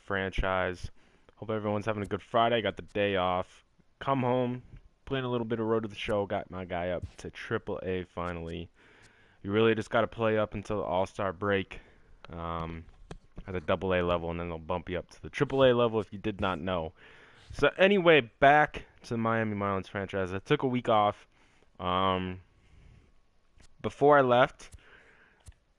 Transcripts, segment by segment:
Franchise. Hope everyone's having a good Friday. Got the day off. Come home, playing a little bit of Road to the Show. Got my guy up to Triple A finally. You really just got to play up until the All-Star break at the Double A level, and then they'll bump you up to the Triple A level if you did not know. So anyway, back to the Miami Marlins franchise. I took a week off. Um, Before I left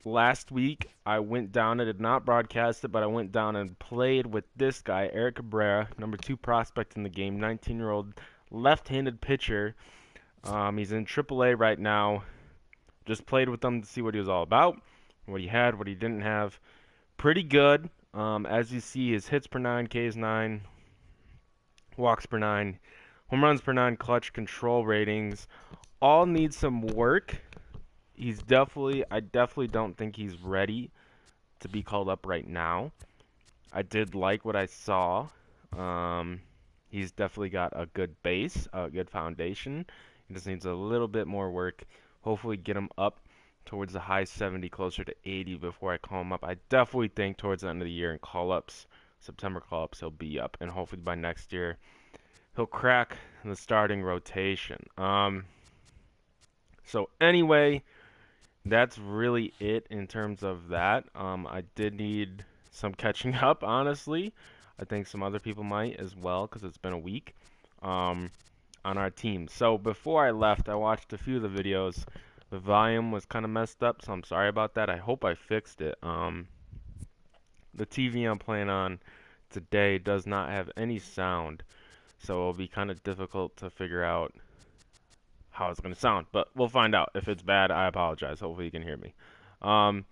last week, I went down. I did not broadcast it, but I went down and played with this guy, Eric Cabrera, number 2 prospect in the game, 19-year-old left-handed pitcher. He's in AAA right now. Just played with him to see what he was all about, what he had, what he didn't have. Pretty good. As you see, his hits per 9, Ks 9, walks per 9, home runs per 9, clutch control ratings. All need some work. I definitely don't think he's ready to be called up right now. I did like what I saw. He's definitely got a good base, a good foundation. He just needs a little bit more work. Hopefully get him up towards the high 70, closer to 80 before I call him up. I definitely think towards the end of the year in call-ups, September call-ups, he'll be up. And hopefully by next year, he'll crack the starting rotation. So anyway, that's really it in terms of that. I did need some catching up, honestly. I think some other people might as well because it's been a week on our team. So before I left, I watched a few of the videos. The volume was kind of messed up, so I'm sorry about that. I hope I fixed it. The TV I'm playing on today does not have any sound, so it'll be kind of difficult to figure out how it's going to sound, but we'll find out. If it's bad, I apologize. Hopefully you can hear me. Um,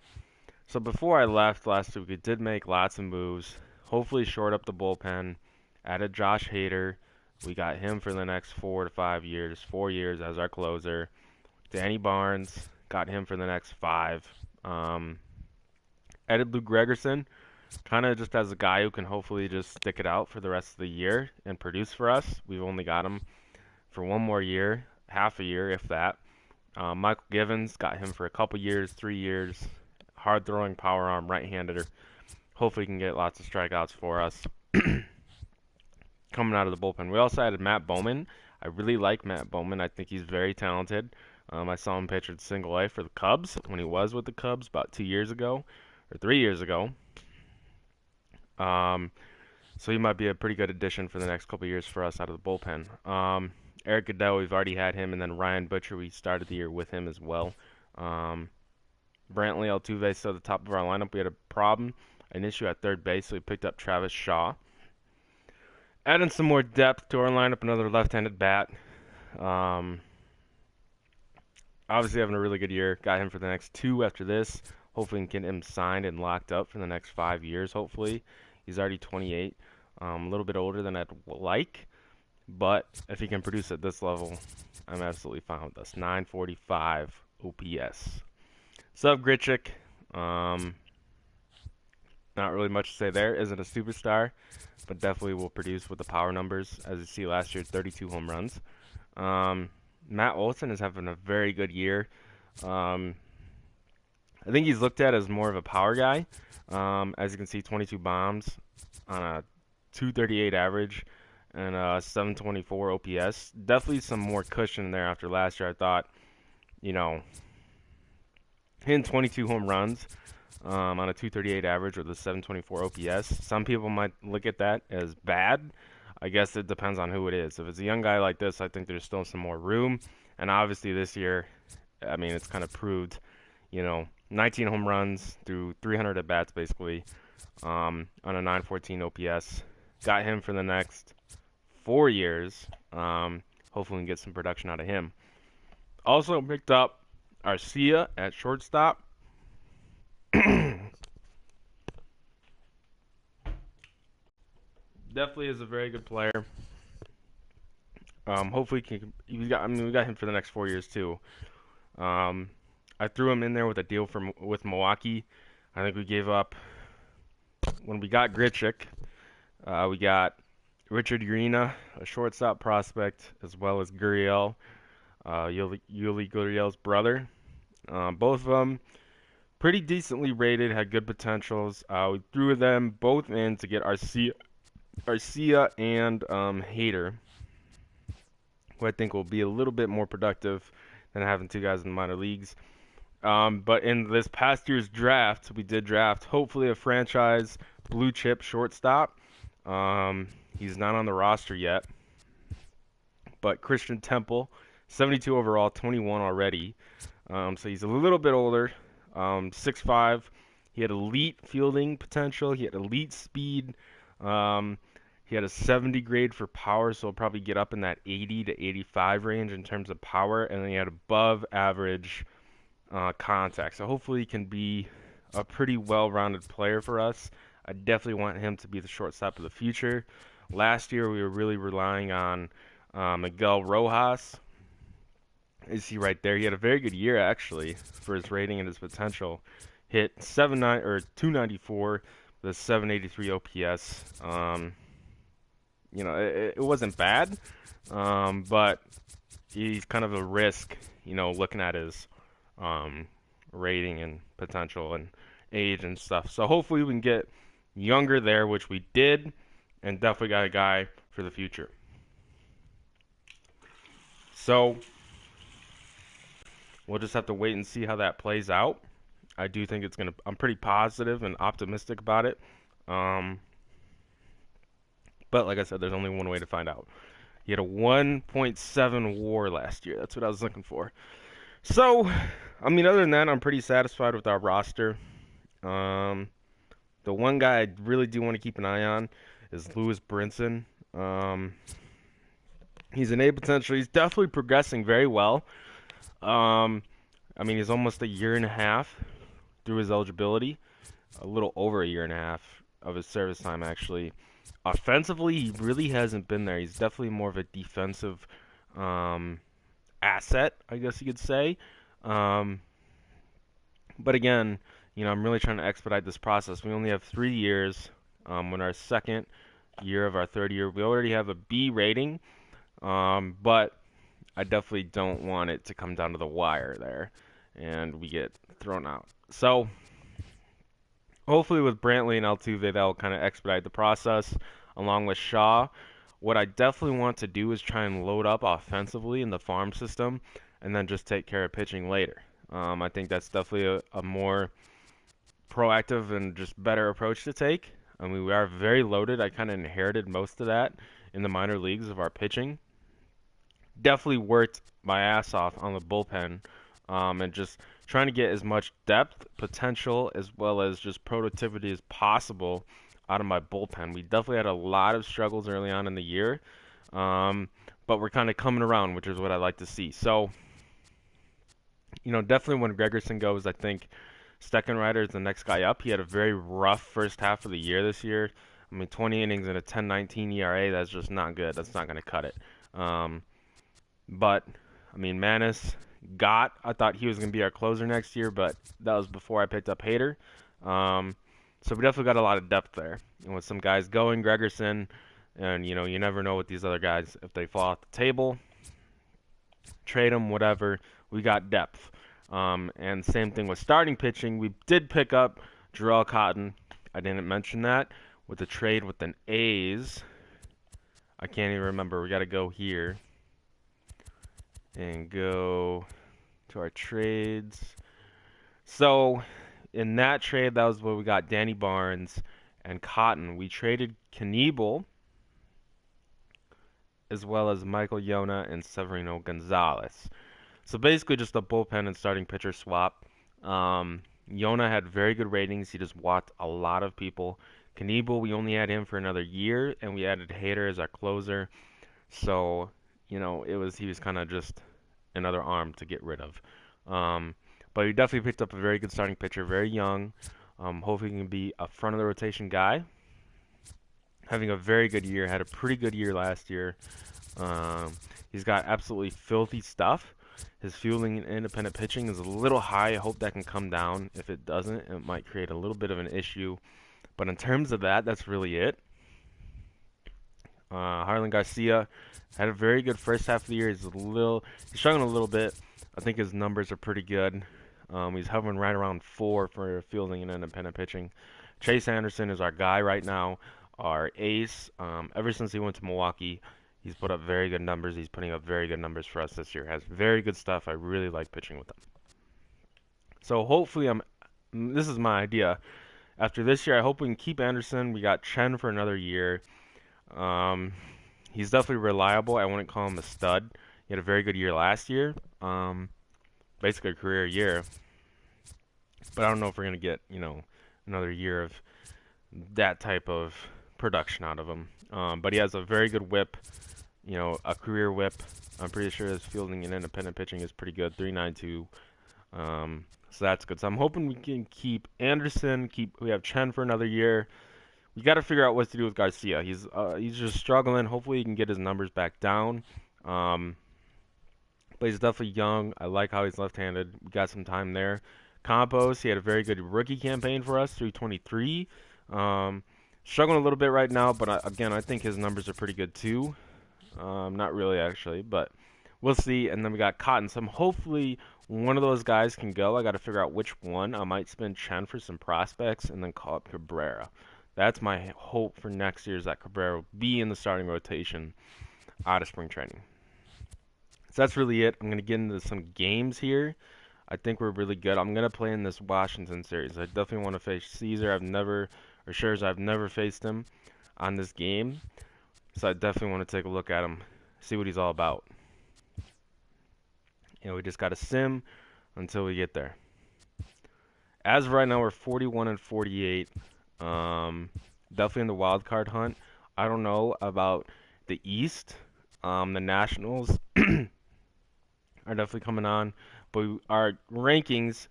so before I left last week, we did make lots of moves. Hopefully short up the bullpen. Added Josh Hader. We got him for the next 4 to 5 years. 4 years as our closer. Danny Barnes. Got him for the next 5. Added Lou Gregerson. Kind of just as a guy who can hopefully just stick it out for the rest of the year and produce for us. We've only got him for 1 more year. Half a year, if that. Michael Givens, got him for a couple years, 3 years. Hard throwing power arm, right-hander. Hopefully he can get lots of strikeouts for us coming out of the bullpen. We also added Matt Bowman. I really like Matt Bowman. I think he's very talented. I saw him pitch at single A for the Cubs when he was with the Cubs about 2 years ago, or 3 years ago. So he might be a pretty good addition for the next couple years for us out of the bullpen. Eric Goodell, we've already had him, and then Ryan Butcher, we started the year with him as well. Brantley Altuve still at the top of our lineup. We had an issue at third base, so we picked up Travis Shaw. Adding some more depth to our lineup, another left-handed bat. Obviously having a really good year. Got him for the next 2 after this. Hopefully we can get him signed and locked up for the next 5 years, hopefully. He's already 28, a little bit older than I'd like. But if he can produce at this level, I'm absolutely fine with us. 945 OPS. Sub Grichuk. Not really much to say there. Isn't a superstar, but definitely will produce with the power numbers. As you see last year, 32 home runs. Matt Olson is having a very good year. I think he's looked at as more of a power guy. As you can see, 22 bombs on a 238 average and 724 OPS. Definitely some more cushion there after last year. I thought, hitting 22 home runs on a 238 average with a 724 OPS. Some people might look at that as bad. I guess it depends on who it is. If it's a young guy like this, I think there's still some more room. And obviously this year, it's kind of proved, 19 home runs through 300 at-bats basically on a 914 OPS. Got him for the next 4 years. Hopefully we can get some production out of him. Also picked up Arcia at shortstop. Definitely is a very good player. Hopefully we got him for the next 4 years too. I threw him in there with a deal with Milwaukee. I think we gave up when we got Grichuk. We got Richard Urena, a shortstop prospect, as well as Gurriel, Yuli Gurriel's brother. Both of them pretty decently rated, had good potentials. We threw them both in to get Arcia and Hater, who I think will be a little bit more productive than having two guys in the minor leagues. But in this past year's draft, we did draft hopefully a franchise blue chip shortstop. He's not on the roster yet, but Christian Temple, 72 overall, 21 already. So he's a little bit older, 6'5". He had elite fielding potential. He had elite speed. He had a 70 grade for power, so he'll probably get up in that 80 to 85 range in terms of power. And then he had above average contact. So hopefully he can be a pretty well-rounded player for us. I definitely want him to be the shortstop of the future. Last year we were really relying on Miguel Rojas. Is he right there? He had a very good year actually for his rating and his potential. Hit 294 with a 783 OPS. It wasn't bad, but he's kind of a risk, looking at his rating and potential and age and stuff. So hopefully we can get younger there, which we did, and definitely got a guy for the future. So we'll just have to wait and see how that plays out. I do think I'm pretty positive and optimistic about it. But like I said, there's only one way to find out. He had a 1.7 WAR last year. That's what I was looking for. So, other than that, I'm pretty satisfied with our roster. The one guy I really do want to keep an eye on is Lewis Brinson. He's an A potential. He's definitely progressing very well. He's almost a year and a half through his eligibility. A little over a year and a half of his service time, actually. Offensively, he really hasn't been there. He's definitely more of a defensive asset, I guess you could say. But again, I'm really trying to expedite this process. We only have 3 years. When our second year of our third year, we already have a B rating. But I definitely don't want it to come down to the wire there and we get thrown out. So hopefully with Brantley and Altuve, that'll kind of expedite the process along with Shaw. What I definitely want to do is try and load up offensively in the farm system and then just take care of pitching later. I think that's definitely a more proactive and just better approach to take. We are very loaded. I kind of inherited most of that in the minor leagues of our pitching. Definitely worked my ass off on the bullpen and just trying to get as much depth, potential, as well as just productivity as possible out of my bullpen. We definitely had a lot of struggles early on in the year, but we're kind of coming around, which is what I like to see. So, definitely when Gregerson goes, I think Steckenrider is the next guy up. He had a very rough first half of the year this year. 20 innings and a 10.19 ERA, that's just not good. That's not going to cut it. But, Manis, I thought he was going to be our closer next year, but that was before I picked up Hader. So we definitely got a lot of depth there. And with some guys going, Gregerson, and, you never know with these other guys. If they fall off the table, trade them, whatever, we got depth. And same thing with starting pitching. We did pick up Jarrell Cotton. I didn't mention that. With the trade with the A's. I can't even remember. We got to go here and go to our trades. So in that trade, that was where we got Danny Barnes and Cotton. We traded Knievel as well as Michael Yona and Severino Gonzalez. So basically just a bullpen and starting pitcher swap. Yona had very good ratings. He just walked a lot of people. Knievel, we only had him for another year, and we added Hader as our closer. So, he was kind of just another arm to get rid of. But he definitely picked up a very good starting pitcher, very young. Hopefully he can be a front of the rotation guy. Having a very good year, had a pretty good year last year. He's got absolutely filthy stuff. His fielding and independent pitching is a little high. I hope that can come down. If it doesn't, it might create a little bit of an issue. But in terms of that, that's really it. Harlan Garcia had a very good first half of the year. He's struggling a little bit. I think his numbers are pretty good. He's hovering right around 4 for fielding and independent pitching. Chase Anderson is our guy right now, our ace. Ever since he went to Milwaukee, he's put up very good numbers. He's putting up very good numbers for us this year. Has very good stuff. I really like pitching with him. So hopefully this is my idea. After this year, I hope we can keep Anderson. We got Chen for another year. Um, he's definitely reliable. I wouldn't call him a stud. He had a very good year last year. Basically a career year. But I don't know if we're going to get, another year of that type of production out of him. But he has a very good whip, a career whip. I'm pretty sure his fielding and independent pitching is pretty good, 3.92. So that's good. So I'm hoping we can keep Anderson, we have Chen for another year. We got to figure out what to do with Garcia. He's just struggling. Hopefully he can get his numbers back down. But he's definitely young. I like how he's left-handed. We got some time there. Campos, he had a very good rookie campaign for us, 323. Struggling a little bit right now, but again, I think his numbers are pretty good too. Not really actually, but we'll see. And then we got Cotton. So hopefully one of those guys can go. I got to figure out which one. I might spend Chen for some prospects and then call up Cabrera. That's my hope for next year, is that Cabrera will be in the starting rotation out of spring training. So that's really it. I'm going to get into some games here. I think we're really good. I'm going to play in this Washington series. I definitely want to face Caesar. Scherzer. I've never faced him on this game. So I definitely want to take a look at him, see what he's all about. We just got to sim until we get there. As of right now, we're 41 and 48. Definitely in the wild card hunt. I don't know about the East. The Nationals are definitely coming on, but our rankings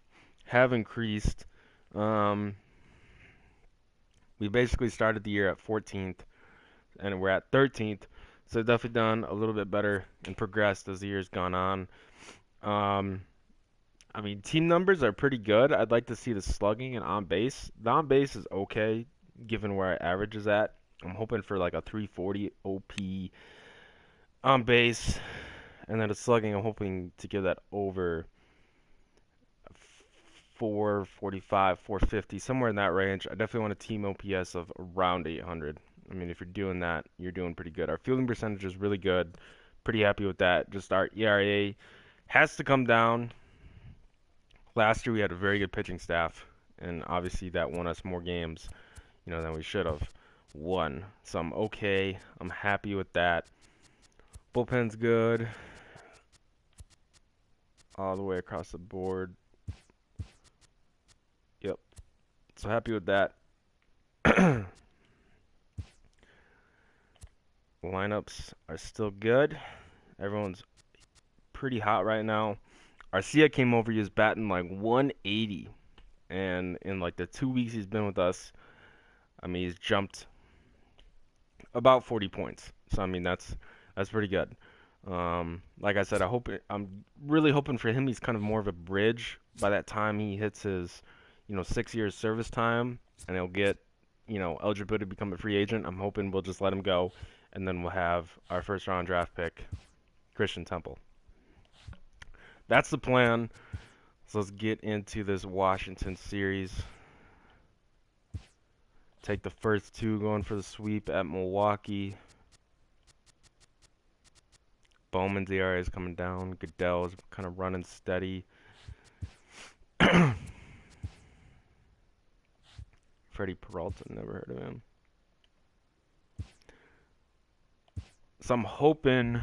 have increased. We basically started the year at 14th, and we're at 13th, so definitely done a little bit better and progressed as the year's gone on. Team numbers are pretty good. I'd like to see the slugging and on base. The on base is okay, given where our average is at. I'm hoping for like a 340 OP on base. And then the slugging, I'm hoping to give that over 445, 450, somewhere in that range. I definitely want a team OPS of around 800. If you're doing that, you're doing pretty good. Our fielding percentage is really good. Pretty happy with that. Just our ERA has to come down. Last year we had a very good pitching staff, and obviously that won us more games, than we should have won. So I'm okay. I'm happy with that. Bullpen's good. All the way across the board. Yep. So happy with that. Lineups are still good. Everyone's pretty hot right now. Arcia came over. He was batting like 180. And in like the 2 weeks he's been with us, he's jumped about 40 points. So that's pretty good. Like I said, I'm really hoping for him. He's kind of more of a bridge. By that time he hits his, 6 years service time, and he'll get, eligible to become a free agent. I'm hoping we'll just let him go, and then we'll have our first round draft pick, Christian Temple. That's the plan. So let's get into this Washington series. Take the first two, going for the sweep at Milwaukee. Bowman's ERA is coming down. Goodell is kind of running steady. Freddie Peralta, never heard of him. So I'm hoping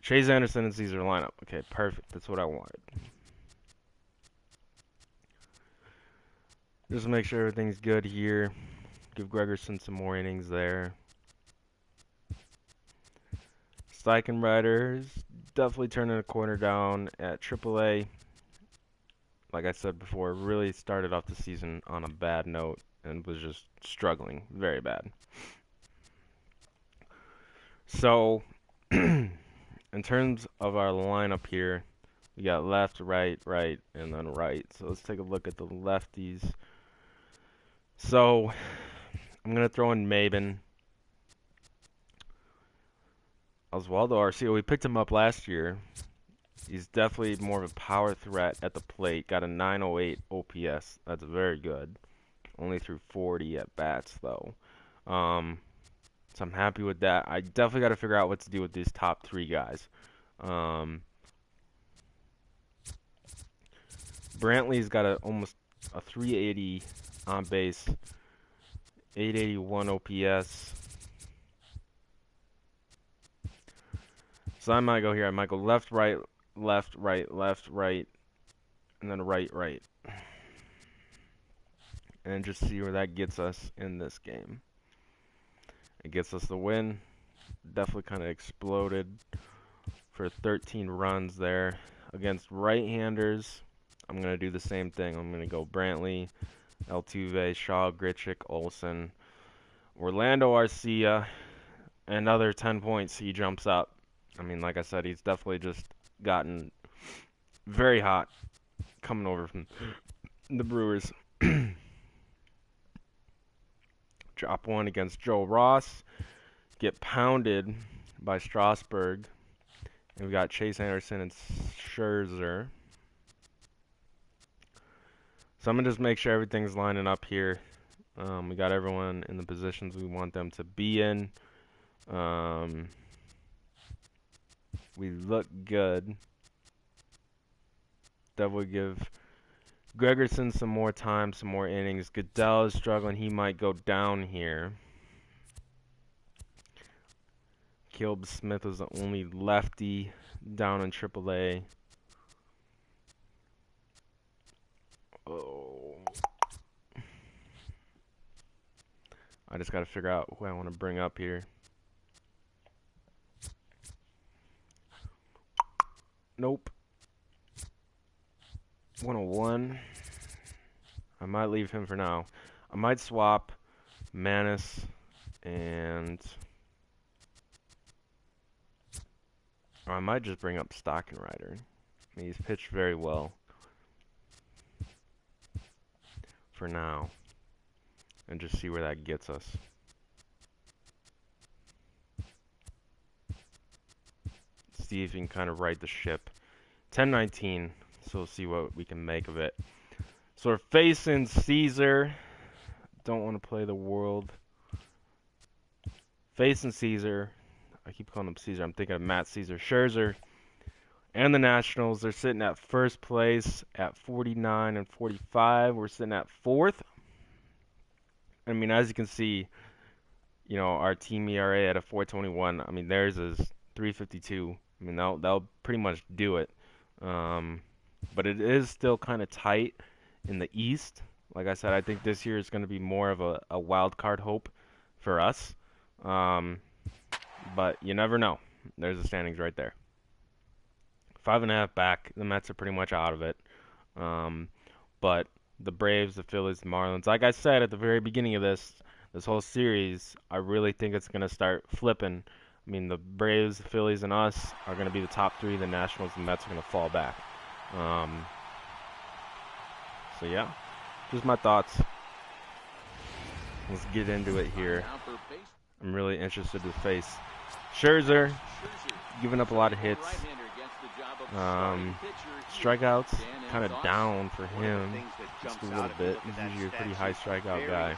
Chase Anderson and Caesar lineup. Okay, perfect. That's what I wanted. Just make sure everything's good here. Give Gregerson some more innings there. Steichen definitely turning a corner down at AAA. Like I said before, really started off the season on a bad note and was just struggling very bad. So, in terms of our lineup here, we got left, right, and then right. So let's take a look at the lefties. So, I'm going to throw in Maben. Oswaldo Arcia, we picked him up last year. He's definitely more of a power threat at the plate. Got a 908 OPS. That's very good. Only threw 40 at bats though. So I'm happy with that. I definitely got to figure out what to do with these top 3 guys. Brantley's got almost a 380 on base, 881 OPS. So I might go here. I might go left, right, left, right, left, right, and then right, right. And just see where that gets us in this game. It gets us the win. Definitely kind of exploded for 13 runs there. Against right-handers, I'm going to do the same thing. I'm going to go Brantley, Altuve, Shaw, Grichuk, Olsen, Orlando Arcia, another 10 points. He jumps up. I mean, like I said, he's definitely just gotten very hot coming over from the Brewers. Drop one against Joe Ross. Get pounded by Strasburg. And we got Chase Anderson and Scherzer. So I'm going to just make sure everything's lining up here. We got everyone in the positions we want them to be in. We look good. Definitely give Gregerson some more time, some more innings. Goodell is struggling. He might go down here. Caleb Smith was the only lefty down in AAA. Oh. I just got to figure out who I want to bring up here. Nope. 101. I might leave him for now. I might swap Manis and... or I might just bring up Stockenrider. I mean, he's pitched very well for now. And just see where that gets us. See if we can kind of right the ship. 10-19, so we'll see what we can make of it. So we're facing Caesar. Don't want to play the world. Facing Caesar. I keep calling him Caesar. I'm thinking of Matt Caesar. Scherzer and the Nationals. They're sitting at first place at 49 and 45. We're sitting at 4th. I mean, as you can see, you know, our team ERA at a 4.21. I mean, theirs is 3.52. I mean, that'll pretty much do it. But it is still kind of tight in the East. Like I said, I think this year is going to be more of a wild card hope for us. But you never know. There's the standings right there. 5.5 back. The Mets are pretty much out of it. But the Braves, the Phillies, the Marlins. Like I said at the very beginning of this whole series, I really think it's going to start flipping. I mean, the Braves, the Phillies, and us are going to be the top 3. The Nationals and Mets are going to fall back. So, yeah, just my thoughts. Let's get into it here. I'm really interested to face Scherzer, giving up a lot of hits. Strikeouts kind of down for him just a little bit. He's usually a pretty high strikeout guy.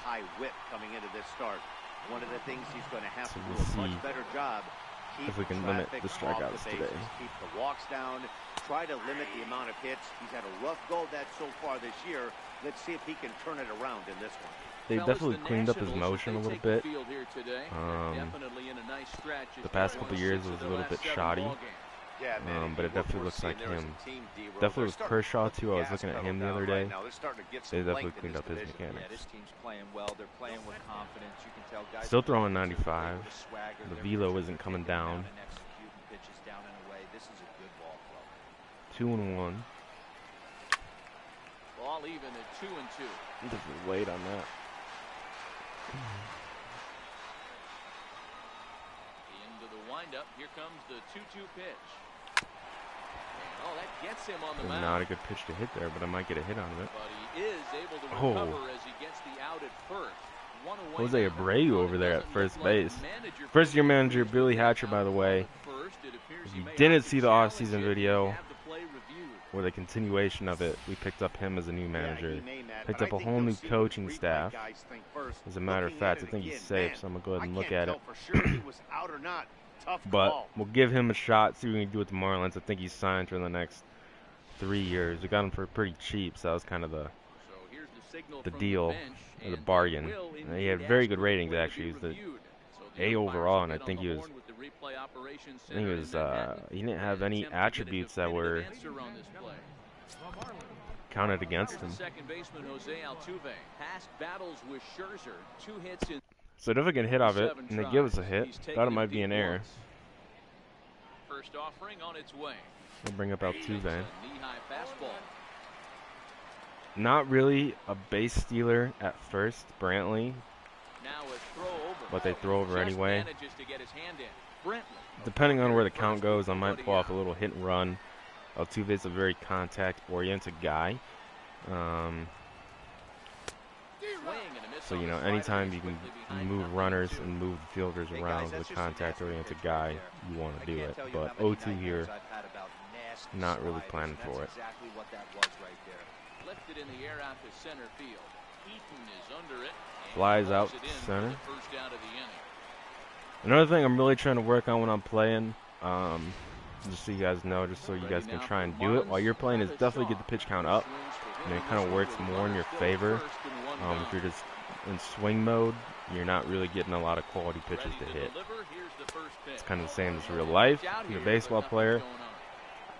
One of the things he's going to have So to we'll do a see much better job. if we can limit the strikeouts today. Keep the walks down. Try to limit the amount of hits. He's had a rough go of that so far this year. Let's see if he can turn it around in this one. They definitely cleaned up his motion a little bit. The past couple years it was a little bit shoddy. But it definitely looks like him. Definitely with Kershaw too. I was looking at him the other day. They definitely cleaned up his mechanics. Still throwing 95. The velo isn't coming down. 2-1. Ball even at 2-2. Just wait on that. Into the windup. Here comes the 2-2 pitch. Oh, that gets him on the mound. Not a good pitch to hit there, but I might get a hit out of it. But he is able to recover as he gets the out at first. Jose Abreu over there at first base. First-year manager Billy Hatcher, by the way. If you didn't see the off-season video, or the continuation of it, we picked up him as a new manager. Picked But up I a think whole you'll new see coaching three staff. guys think first. As a matter of Looking fact, at I it think he's again, safe, man, so I'm going to go ahead and I look can't at tell it. for sure he was out or not. Tough But call. we'll give him a shot, see what we can do with the Marlins. I think he's signed for the next 3 years. We got him for pretty cheap, so that was kind of the deal, or the bargain. And he had very good ratings, actually. He was the A overall, and I think he was, he didn't have any attributes that were counted against him. Significant hit off it, and they give us a hit. Thought it might be an error. First offering on its way. We'll bring up Altuve. Not really a base stealer at first, Brantley, but they throw over anyway. Depending on where the count goes, I might pull off a little hit and run. Altuve's a very contact-oriented guy. So, you know, anytime you can move runners and move the fielders around with a contact-oriented guy, you want to do it. But 0-2 here, not really planning for it. Lifted in the air out to center field. Eaton is under it. Flies out to center. Another thing I'm really trying to work on when I'm playing, just so you guys know, just so you guys can try and do it while you're playing, is definitely get the pitch count up. And it kind of works more in your favor. If you're just in swing mode, you're not really getting a lot of quality pitches to hit. It's kind of the same as real life. If you're a baseball player,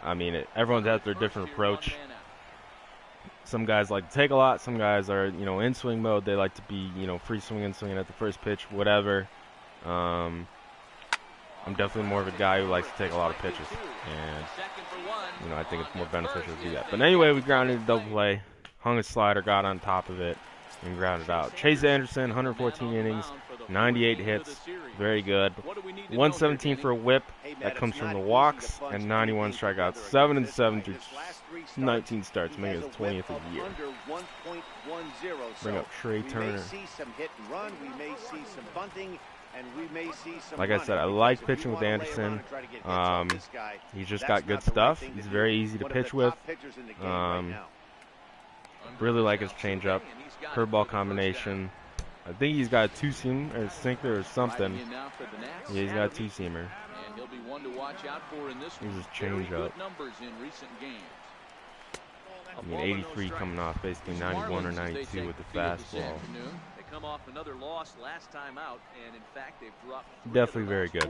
I mean, everyone's has their different approach. Some guys like to take a lot. Some guys are, you know, in swing mode. They like to be, you know, free swinging at the first pitch, whatever. I'm definitely more of a guy who likes to take a lot of pitches, and you know, I think it's more beneficial to do that. But anyway, we grounded a double play, hung a slider, got on top of it, and grounded out. Chase Anderson, 114 innings, 98 hits, very good. 117 for a whip. That comes from the walks and 91 strikeouts. 7-7 through 19 starts, making his 20th of the year. Bring up Trey Turner. Like I said, I like pitching with Anderson. He's just got good stuff. He's very easy to pitch with. Really like his changeup, curveball combination. I think he's got a two-seam or a sinker or something. Yeah, he's got a two-seamer. Here's his changeup. I mean, 83 coming off, basically 91 or 92 with the fastball. Come off another loss last time out, and in fact they've dropped definitely very good.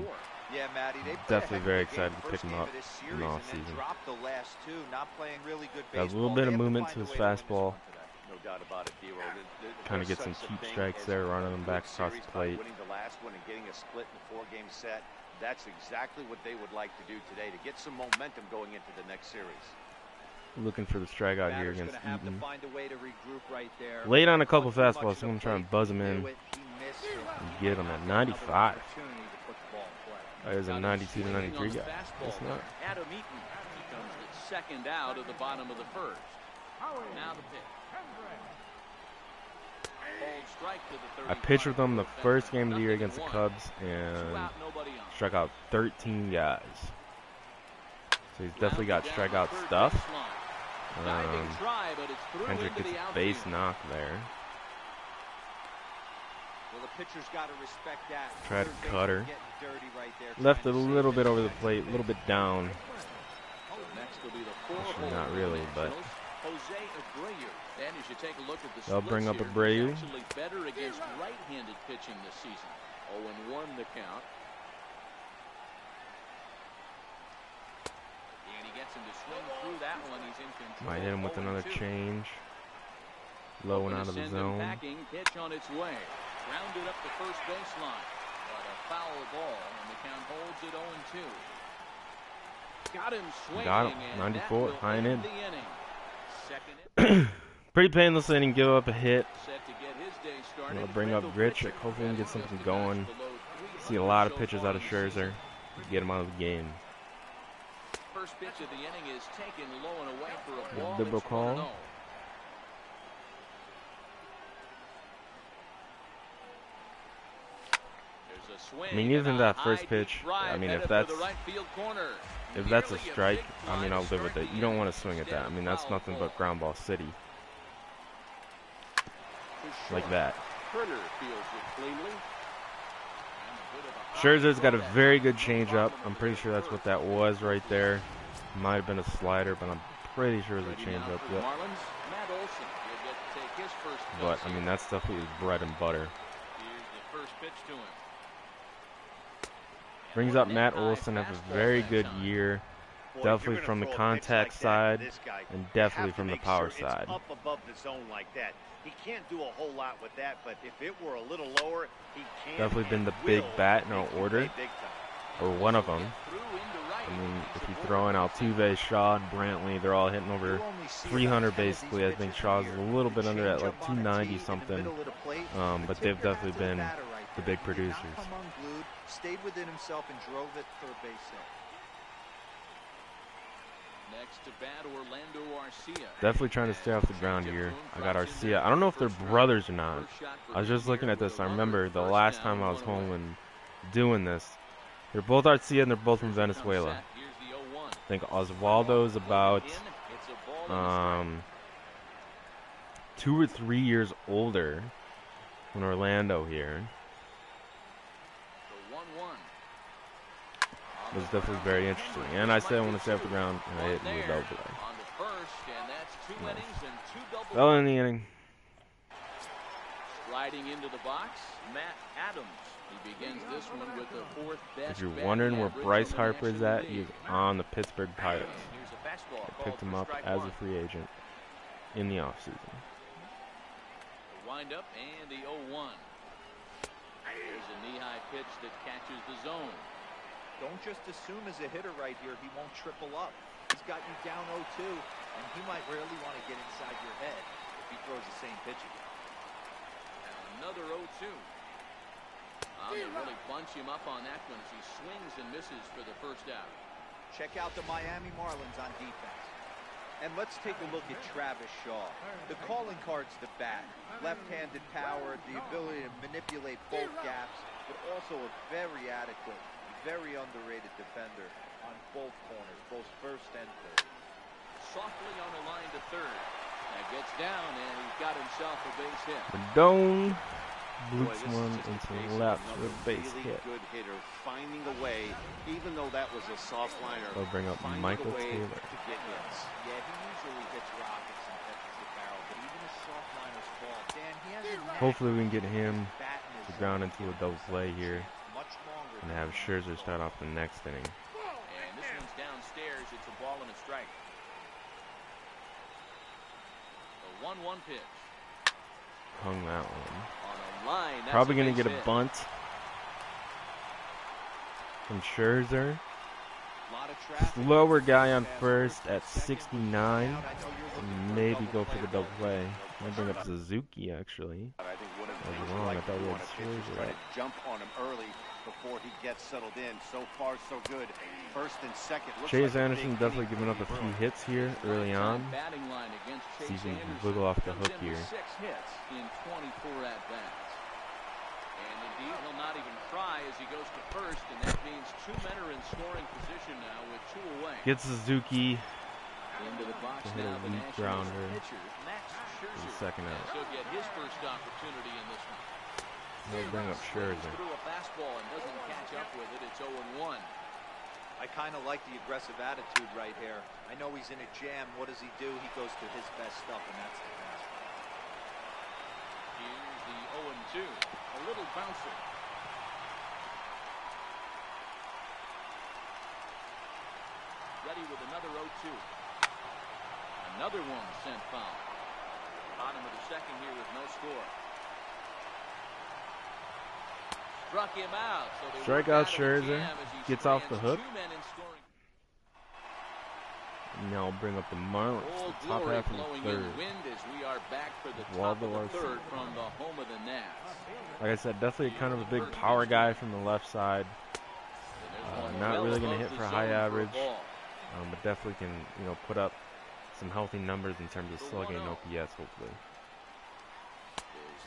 Yeah, Matty, definitely very excited to pick him up in the offseason. Got a little bit of movement to his fastball. No doubt about it, Dero. Kind of get some cheap strikes there, running them back across the plate. Winning the last one and getting a split in the 4-game set. That's exactly what they would like to do today to get some momentum going into the next series. Looking for the strikeout here against Eaton. Late on a couple of fastballs, so I'm going to try and buzz him in and get him at 95. There's a 92 to 93 guy. That's not. Adam Eaton becomes the second out of the bottom of the first. Now the pitch. I pitched with them the first game of the year against the Cubs and struck out 13 guys. So he's definitely got strikeout stuff. Hendrick gets a base knock there. Tried to cut her. Left it a little bit over the plate, a little bit down. Actually, not really, but they'll bring up Abreu. Better against right-handed pitching this season. 0-1 the count. Might hit him with another change. Low and out of the zone. Pitch on its way. Rounded up the first baseline. But a foul ball, and the count holds it 0-2. Got him swinging. Got him. 94, high and in. Pretty painless inning, give up a hit. I'll bring up Rich. Hopefully we can get something going. See a lot of pitches out of Scherzer. Get him out of the game. First pitch of the inning is taken low and away for a ball. Double call. a swing. I mean, even that first pitch, I mean, if that's a strike, I mean, I'll live with it. You don't want to swing at that. I mean, that's nothing but ground ball city. Like that. Scherzer's got a very good changeup. I'm pretty sure that's what that was right there. Might have been a slider, but I'm pretty sure it was a changeup. Yep. But, I mean, that's definitely his bread and butter. Brings up Matt Olson, has a very good year. Definitely from the contact side, and definitely from the power side. Up above the zone like that. He can't do a whole lot with that, but if it were a little lower, he can. Definitely been the big bat in our order, or one of them. I mean, if you throw in Altuve, Shaw, and Brantley, they're all hitting over 300 basically. I think Shaw's a little bit under at like 290 something, but they've definitely been the big producers. Stayed within himself and drove it third base in. Next to bat, Orlando Arcia. Definitely trying to stay off the ground here. I got Arcia. I don't know if they're brothers or not. I was just looking at this. I remember the last time I was home and doing this. They're both Arcia and they're both from Venezuela. I think Oswaldo's about 2 or 3 years older than Orlando here. It was definitely very interesting. And I said I want to stay off the ground, and I hit him with a double play. Well, in the inning. Sliding into the box, Matt Adams. He begins this one with the fourth best. If you're wondering where Bryce Harper is at, he's on the Pittsburgh Pirates. I picked him up as a free agent in the offseason. The windup and the 0-1. There's a knee-high pitch that catches the zone. Don't just assume as a hitter right here he won't triple up. He's got you down 0-2, and he might really want to get inside your head if he throws the same pitch again. And another 0-2. They really bunch him up on that one as he swings and misses for the first out. Check out the Miami Marlins on defense. And let's take a look at Travis Shaw. The calling card's the bat. Left-handed power, the ability to manipulate both gaps, but also a very adequate, very underrated defender on both corners, both first and third. Softly on the line to third. That gets down, and he's got himself a base hit. Rendon bloops one into the left for a base hit. Good hitter, finding a way, even though that was a soft liner. They'll bring up Michael Taylor. To get hits. Yeah, he usually hits rockets and catches the barrel, but even his soft liners fall. Dan, he has a hopefully we can get him to ground into a double play here and have Scherzer start off the next inning. And this one's downstairs. It's a ball and a strike. The 1-1 pitch. Hung that one. On a line, probably going to get a bunt from Scherzer. Slower guy on first at 69. Maybe go for the double play. Might bring up Suzuki, actually. I think one of the I was things wrong. like I thought we had Scherzer try Scherzer. to jump on him early before he gets settled in. So far, so good. First and second. Chase Anderson definitely giving up a few hits here early on. See if he can wiggle off the hook here. 6 hits in 24 at-bats. And indeed, he'll not even try as he goes to first, and that means 2 men are in scoring position now with 2 away. Gets Suzuki into the box to hit now, a the weak Nationals grounder pitcher, Max for Scherzer. the second out. He'll get his first opportunity in this one. He'll bring up Scherzer. Through a fastball and doesn't catch up with it. It's 0-1. I kind of like the aggressive attitude right here. I know he's in a jam. What does he do? He goes to his best stuff, and that's the fastball. Here's the 0-2. A little bouncer. Ready with another 0-2. Another one sent foul. Bottom of the second here with no score. Struck him out. So Strikeout Scherzer. Gets off the hook. Now I'll bring up the Marlins. The top half of the third. Waldo Arcia. From the home of the Nats. Like I said, definitely kind of a big power guy from the left side. Not really going to hit for a high average, but definitely can, you know, put up some healthy numbers in terms of slugging and OPS, hopefully.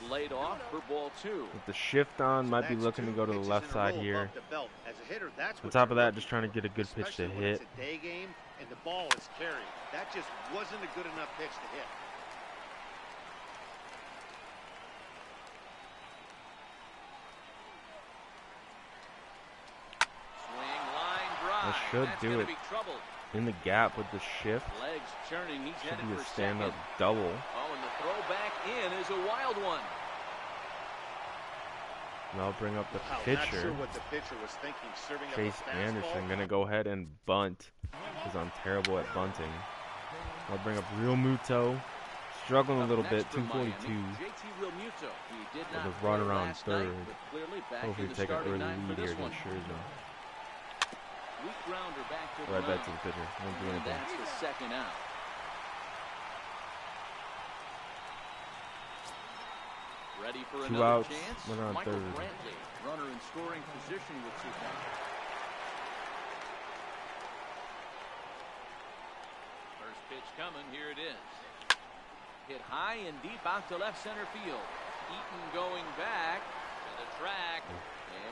It's laid off for ball 2. With the shift on, might be looking to go to the left side here. On top of that, just trying to get a good pitch to hit. It's a day game and the ball is carried. That just wasn't a good enough pitch to hit. Swing, line, drive. That should That's do gonna it. be trouble. In the gap with the shift. Legs churning. He's Should headed be a for stand-up second. double. Oh, and the throw back in is a wild one. And I'll bring up the Wow, not pitcher. sure what the pitcher was thinking, serving up a Chase fastball. Anderson. Gonna go ahead and bunt, because I'm terrible at bunting. I'll bring up Real Muto. Struggling a little bit, 242. JT Realmuto. He did With not a runner play on last night, third. but clearly back Hopefully in the take an starting early nine for lead here this one. against Scherzer. Weak grounder back to the Right back mound. to the pitcher. Won't do And anything. that's the second out. Ready for 2 another outs, chance? runner on Michael third. Brantley, runner in scoring position with 2 outs. First pitch coming, here it is. Hit high and deep out to left center field. Eaton going back to the track,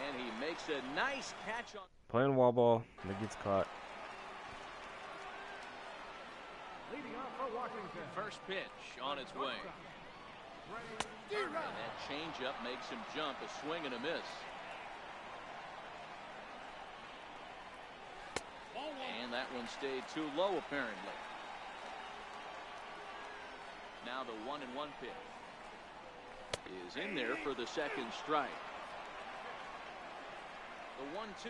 and he makes a nice catch on. Playing wall ball, and it gets caught. First pitch on its way. And that changeup makes him jump, a swing and a miss. And that one stayed too low apparently. Now the 1-1 pitch is in there for the second strike. The 1-2.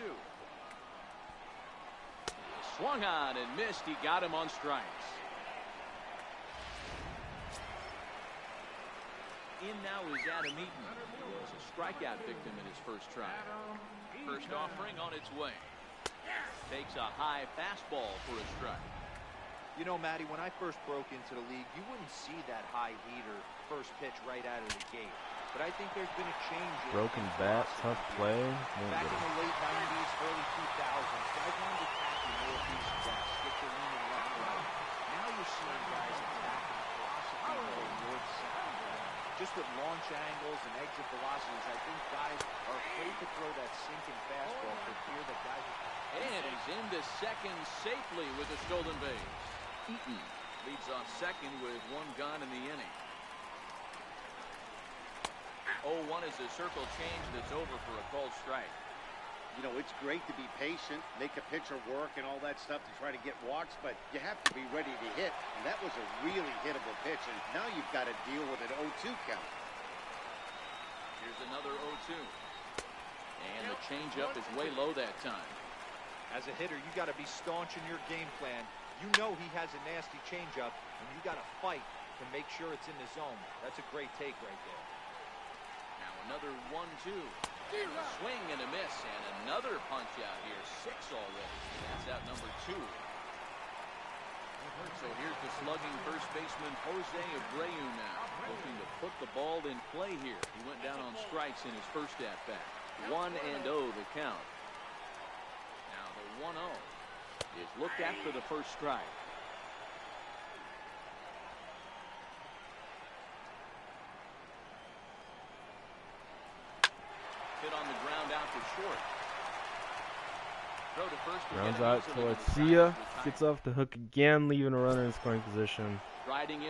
Swung on and missed. He got him on strikes. In now is Adam Eaton, who was a strikeout victim in his first try. First offering on its way. Takes a high fastball for a strike. You know, Matty, when I first broke into the league, you wouldn't see that high heater first pitch right out of the gate. But I think there's been a change. Broken bat, tough play. Won't Back get in it. the late 90s, early 2000s, guys wanted to attack you northeast west, get your leaning left right. Now you're seeing guys attacking philosophy going north south. Just with launch angles and exit velocities, I think guys are afraid to throw that sinking fastball for fear that guys are... And he's into second safely with a stolen base. Eaton leads off second with 1 gone in the inning. 0-1 is a circle change that's over for a called strike. You know, it's great to be patient, make a pitcher work and all that stuff to try to get walks, but you have to be ready to hit. And that was a really hittable pitch, and now you've got to deal with an 0-2 count. Here's another 0-2. And the changeup is way low that time. As a hitter, you got to be staunch in your game plan. You know he has a nasty changeup, and you got to fight to make sure it's in the zone. That's a great take right there. Now another 1-2. Swing and a miss, and another punch out here. 6 already. That's out number 2. So here's the slugging first baseman Jose Abreu now, looking to put the ball in play here. He went down on strikes in his first at bat. 1-0 the count. Now the 1-0 is looked at for the first strike. Hit on the ground out to short. Throw to first. Rounds out to Garcia. Gets off the hook again, leaving a runner in scoring position.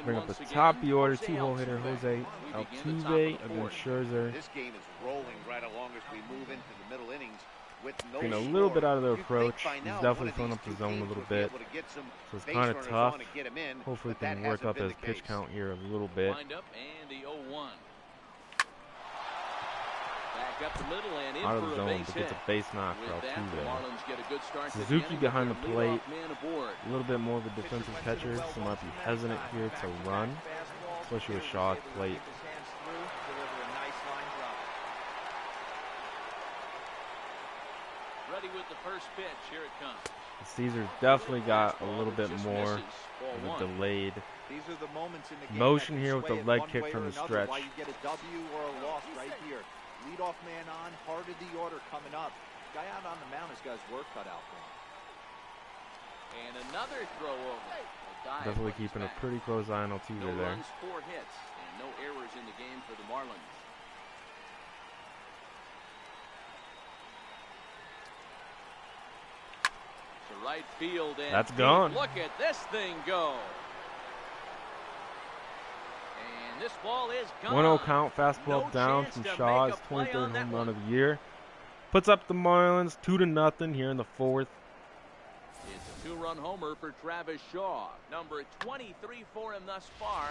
Bring up the top of the order, 2-hole hitter Jose Altuve against Scherzer. This game is rolling right along as we move into the middle innings with no Getting a little bit out of their You'd think approach. by He's now definitely one of filling these up the two zone a teams little would be bit. able to get some So it's base kind of runners tough. on to get him in, Hopefully but we can that work hasn't up been his the pitch case. count here a little bit. Wind up and the 0-1. Back up the middle and in Out of for the a zone, base but hit. gets a base knock for With that, the Altuve. Marlins get a good start to the Suzuki inning behind with the their plate. leadoff man aboard. A little bit more of a defensive catcher, so might be hesitant here to run, especially with Shaw at the plate. Ready with the first pitch. Here it comes. Caesar's definitely got a little bit Just more misses. Ball of a 1. delayed These are the moments in the game motion that can here with the sway it leg one kick way from or the another, stretch. why you get a W or a loss right here. Leadoff man on, heart of the order coming up. Guy out on the mound has got his work cut out for him. And another throw over. A dive Definitely brings keeping a back. pretty close eye on Altuve No there. runs, 4 hits, and no errors in the game for the Marlins. To right field, and that's gone. Look at this thing go. And this ball is gone. 1-0 count, fastball No down chance from to Shaw. make His a play 23rd on that home run one. of the year. Puts up the Marlins 2-0 here in the 4th. It's a 2-run homer for Travis Shaw. Number 23 for him thus far,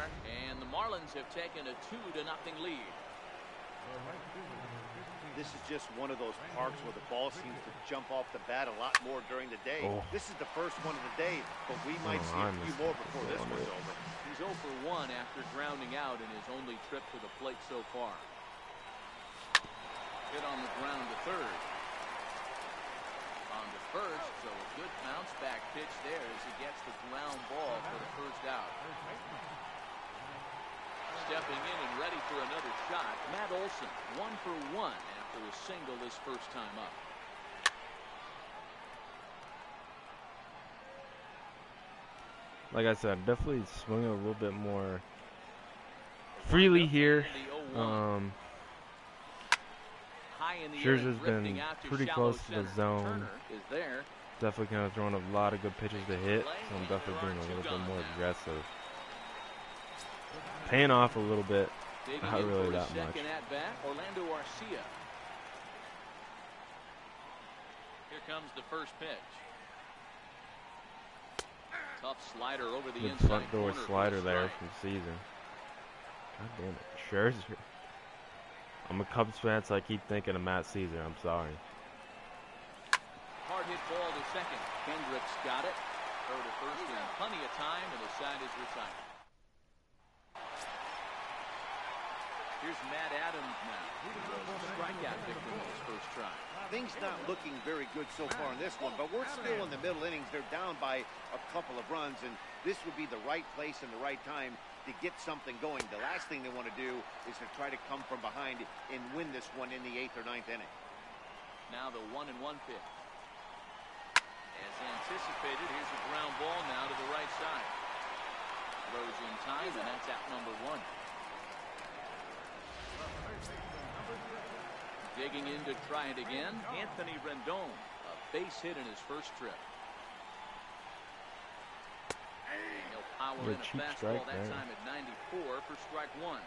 and the Marlins have taken a 2-0 lead. This is just one of those parks where the ball seems to jump off the bat a lot more during the day. Oh. This is the first one of the day, but we might see a few more before this one's over. He's 0 for 1 after grounding out in his only trip to the plate so far. Hit on the ground to third. On to first, so a good bounce back pitch there as he gets the ground ball for the first out. Stepping in and ready for another shot, Matt Olson, 1 for 1 after a single his first time up. Like I said, definitely swinging a little bit more freely here. Scherzer's been pretty close to the zone. Definitely kind of throwing a lot of good pitches to hit, so I'm definitely being a little bit more aggressive. Paying off a little bit, not really that much. Orlando Arcia. Here comes the first pitch. Tough slider over the Good inside front door corner slider there from Caesar. God damn it, Scherzer. I'm a Cubs fan, so I keep thinking of Matt Caesar. I'm sorry. Hard hit ball to second. Kendricks got it. Throw to first in plenty of time, and the side is retired. Here's Matt Adams now. Strikeout victim in his first try. Things not looking very good so far in this one, but we're still in the middle innings. They're down by a couple of runs, and this would be the right place and the right time to get something going. The last thing they want to do is to try to come from behind and win this one in the 8th or 9th inning. Now the 1-1 pitch. As anticipated, here's a ground ball now to the right side. Throws in time, and that's out number 1. Digging in to try it again, Anthony Rendon, a base hit in his first trip. And he'll power in a fastball that time at 94 for strike 1.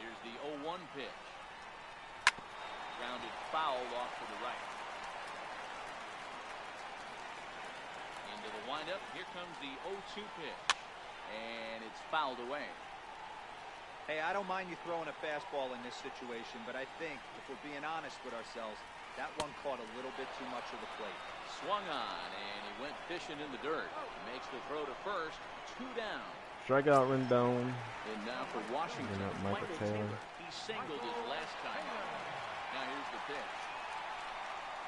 Here's the 0-1 pitch. Grounded foul off to the right. Into the windup, here comes the 0-2 pitch. And it's fouled away. Hey, I don't mind you throwing a fastball in this situation, but I think, if we're being honest with ourselves, that one caught a little bit too much of the plate. Swung on, and he went fishing in the dirt. Makes the throw to first. 2 down. Strikeout Rendon. And now for Washington, Michael Taylor. He singled his last time out. Now here's the pitch.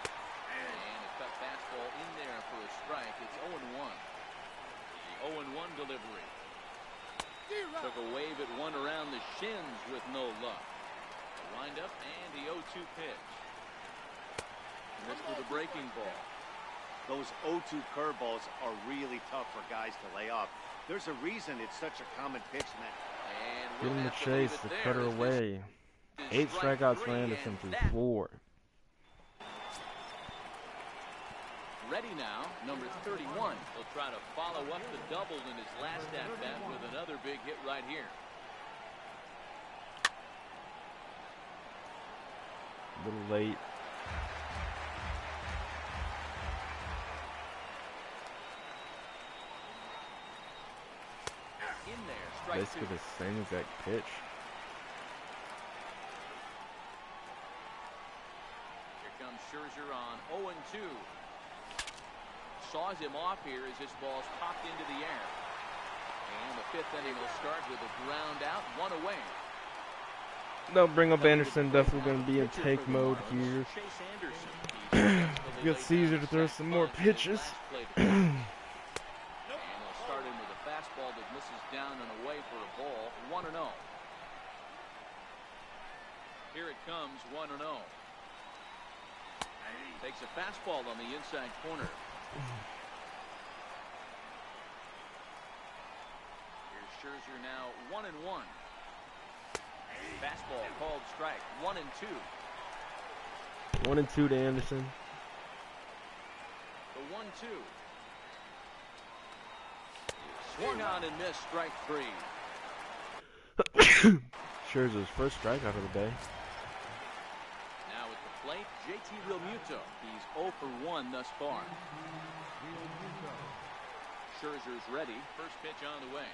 And a cut fastball in there for a strike. It's 0-1. The 0-1 delivery. Took a wave at one around the shins with no luck. Wind up and the 0-2 pitch. Missed with a breaking ball. Those 0-2 curveballs are really tough for guys to lay off. There's a reason it's such a common pitch, man. Give him the chase, the cutter away. 8 strikeouts for Anderson through 4. Ready now, number 31. He'll try to follow up the double in his last at-bat with another big hit right here. A little late. In there, strike 2. Basically the same exact pitch. Here comes Scherzer on 0-2. Saws him off here as this ball's popped into the air. And the 5th inning will start with a ground out, 1 away. They'll bring up Anderson, definitely going to be in take mode here. Get Caesar to throw some more pitches. And they'll start in with a fastball that misses down and away for a ball, 1-0. Here it comes, 1-0. Takes a fastball on the inside corner. Here's Scherzer now 1-1. Fastball called strike. 1-2. 1-2 to Anderson. The 1-2. Swung on and missed. Strike 3. Scherzer's first strikeout of the day. Now at the plate, JT Realmuto. He's 0 for 1 thus far. Scherzer's ready. First pitch on the way.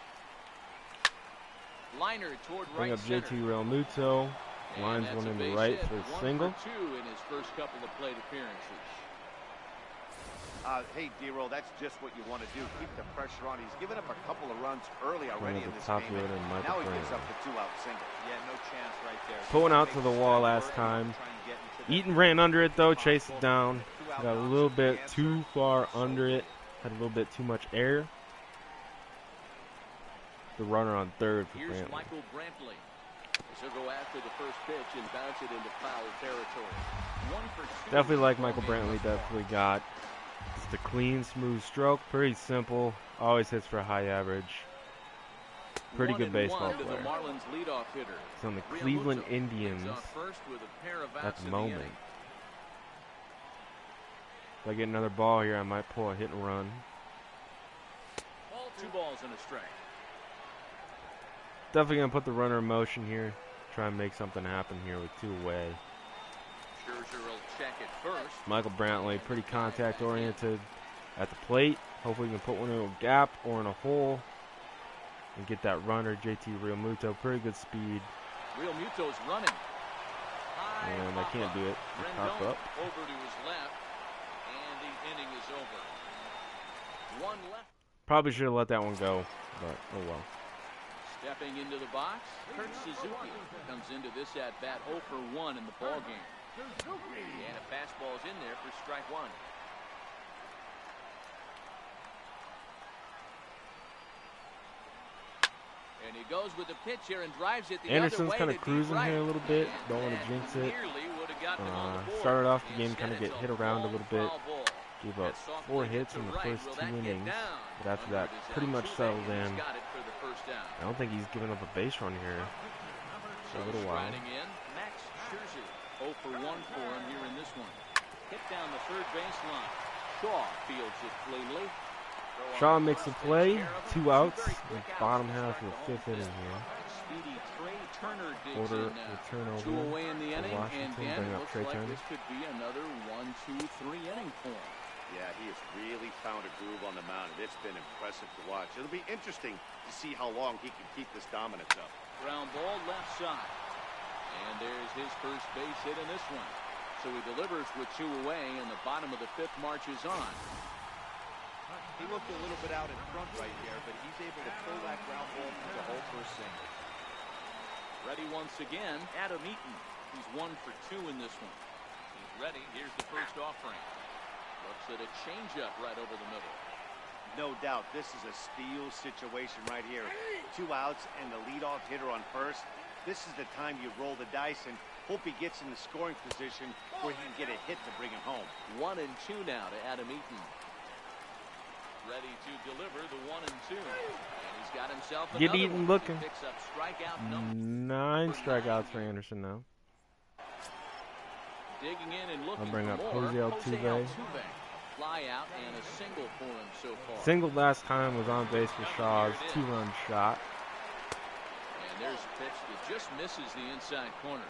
Liner toward right Bring up center. JT Realmuto. Lines one in the right for a single. 1 for 2 in his first couple of plate appearances. Hey, D-Roll, that's just what you want to do. Keep the pressure on. He's given up a couple of runs early already in this game. Now he gives up the 2-out single. Yeah, no chance right there. Put one out to the wall last time. Eaton ran under it though, chased it down. Got a little bit too far under it. Had a little bit too much air. The runner on third for Here's Brantley. Michael Brantley. He'll go after the first pitch and bounce it into foul territory. 1 for 2. Definitely like Michael Brantley. Definitely got just a clean, smooth stroke. Pretty simple. Always hits for a high average. Pretty good baseball player. The Marlins leadoff hitter. He's on the Cleveland Indians First with a pair of at outs the in moment. inning. If I get another ball here, I might pull a hit and run. 2 balls and a strike. Definitely going to put the runner in motion here. Try and make something happen here with 2 away. Scherzer will check it first. Michael Brantley, pretty contact-oriented at the plate. Hopefully he can put one in a gap or in a hole and get that runner. JT Realmuto, pretty good speed. Realmuto's running. And I can't do it. He popped Rendon up. over to his left, and the inning is over. 1 left. Probably should have let that one go, but oh well. Stepping into the box, Kurt Suzuki comes into this at-bat 0 for 1 in the ballgame. And a fastball's in there for strike 1. And he goes with the pitch here and drives it the Anderson's other way kind to of cruising deep right. here a little bit. Don't want to jinx it. Nearly would have gotten him on the board. Started off the game Instead, kind of get it's hit around a little bit. foul ball. Gave up That 4 softly hits to in the right. first Will 2 that get innings. down? But after that, Under is pretty much Altuve. settled He's in. got it for the first down. I don't think he's given up a base run here for a little while. Striding in, Max Scherzer. 0 for 1 for him here in this one. Hit down the third baseline. Shaw fields it cleanly. Shaw makes the play. 2 outs. In the bottom half of the 5th inning here. Speedy Trey Turner digs Order in now. the turnover 2 away in the for inning, and Washington. Dan, Bring it up looks Trey like Turner. this could be another 1, 2, 3 inning for him. Yeah, he has really found a groove on the mound, and it's been impressive to watch. It'll be interesting to see how long he can keep this dominance up. Ground ball left side. And there's his first base hit in this one. So he delivers with 2 away, and the bottom of the 5th marches on. He looked a little bit out in front right there, but he's able to pull that ground ball through the hole for a single. Ready once again, Adam Eaton. He's 1 for 2 in this one. He's ready. Here's the first offering. Looks at a changeup right over the middle. No doubt, this is a steal situation right here. 2 outs and the leadoff hitter on first. This is the time you roll the dice and hope he gets in the scoring position where he can get a hit to bring him home. 1 and 2 now to Adam Eaton. Ready to deliver the 1 and 2. And he's got himself Get another Eaton one. looking. He picks up strikeout number 9 strikeouts for Anderson now. Digging in and looking I'll bring for up more. Jose Altuve. Fly out and a single for him so far. Single last time was on base for Shaw's 2-run shot. And there's a pitch that just misses the inside corner.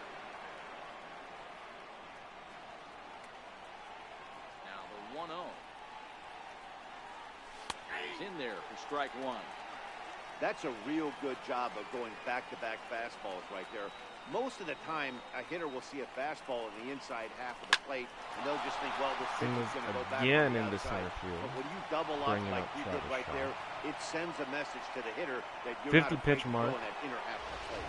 Now the 1-0. He's in there for strike 1. That's a real good job of going back-to-back fastballs right there. Most of the time, a hitter will see a fastball in the inside half of the plate, and they'll just think, well, this pitch is going to go back again on the into outside. center field. But when you double up Bringing like up you did Travis right Shaw. there, it sends a message to the hitter that you're 50 not pitch afraid to mark go in that inner half of the plate.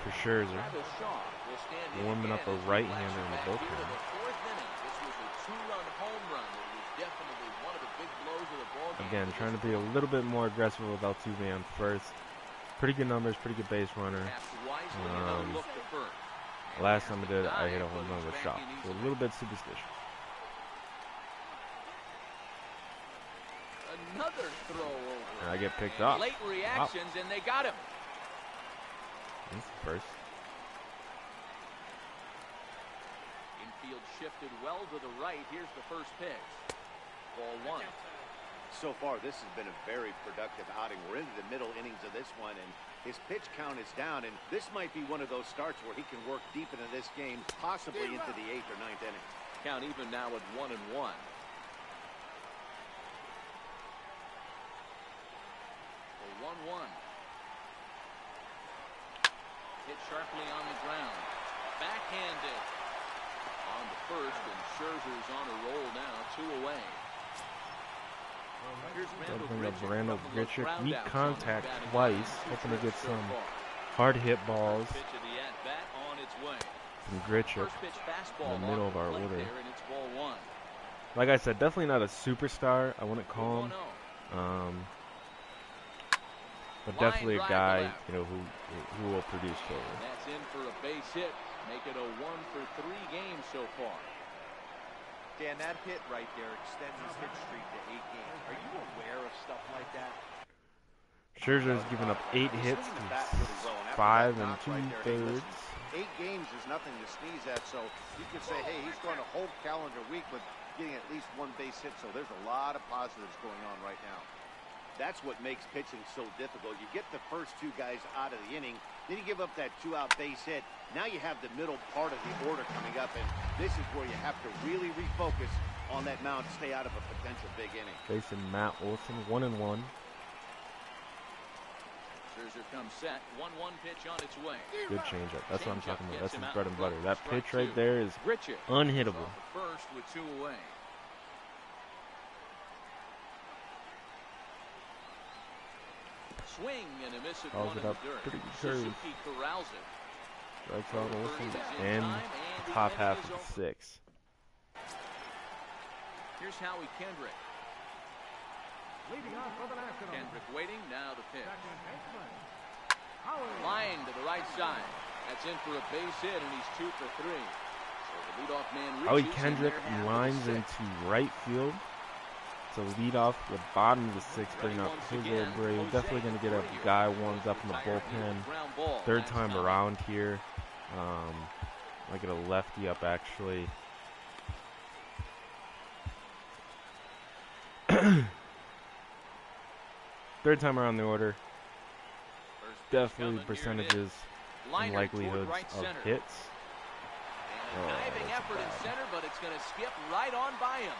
For Scherzer. Travis Shaw will stand in Warming up again a as he right-hander in the flashes back here bullpen. to the 4th inning. This was a 2-run home run that was definitely one of the big blows of the ballgame. Again, trying to be a little bit more aggressive with Altuve on first. Pretty good numbers, pretty good base runner. Last time I did, I hit a home run with Shaw. So a little bit superstitious. Another throw over. And I get picked up. Late reactions, and they got him. That's the first. Field shifted well to the right. Here's the first pitch. Ball one. So far, this has been a very productive outing. We're into the middle innings of this one, and his pitch count is down, and this might be one of those starts where he can work deep into this game, possibly into the 8th or 9th inning. Count even now at 1-1. The 1-1. Hit sharply on the ground. Backhanded. On to first, and Scherzer's on a roll now, 2 away. They'll bring up Randall Grichuk. Weak contact twice, hoping to get some hard hit balls from Grichuk in the middle of our order. Like I said, definitely not a superstar. I wouldn't call him. But definitely a guy, you know, who will produce for you. That's in for a base hit. Make it a 1-for-3 game so far. Dan, that hit right there extends his hit streak to 8 games. Are you aware of stuff like that? Scherzer's given up 8 hits to 5 2/3. 8 games is nothing to sneeze at, so you could say, hey, he's going a whole calendar week with getting at least 1 base hit, so there's a lot of positives going on right now. That's what makes pitching so difficult. You get the first 2 guys out of the inning, then you give up that 2-out base hit. Now you have the middle part of the order coming up, and this is where you have to really refocus on that mound to stay out of a potential big inning. Facing Matt Olson, 1-1. Scherzer comes set. 1-1 pitch on its way. Good changeup. That's what I'm talking about. That's his bread and butter. That pitch right there is unhittable. First with 2 away. Swing and a miss at Calls one it in up the dirt. pretty curved. Suzuki corrals it. Strikes out Olson and the top half of the 6th. Here's Howie Kendrick. Kendrick waiting, now the pitch. Line to the right side. That's in for a base hit, and he's 2 for 3. So the leadoff man Howie reaches Kendrick lines into right field. So lead off the bottom of the 6th, bringing up Jose Abreu. Definitely going to get a guy warmed up in the bullpen. 3rd time around here. I get a lefty up actually. Third time around the order. Definitely percentages and likelihoods of hits. Diving effort in center, but it's going to skip right on by him.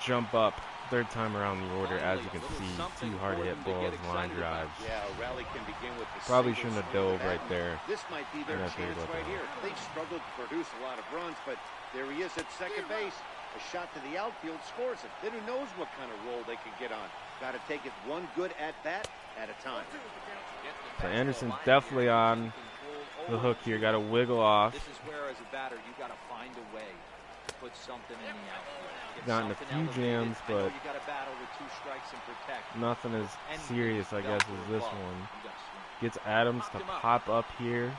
Jump up. 3rd time around the order, as you can see, 2 hard hit balls, line drives. Yeah, a rally can begin with the probably shouldn't have dove right there. This might be their chance right here. They've struggled to produce a lot of runs, but there he is at second base. A shot to the outfield scores it. Then who knows what kind of roll they could get on. Got to take it one good at-bat at a time. So Anderson's definitely on the hook here. Got to wiggle off. This is where, as a batter, you got to find a way to put something in the outfield. Gotten a few jams, but you got to battle with 2 strikes and protect. nothing as serious, I guess, as this one. Gets Adams to pop up here. And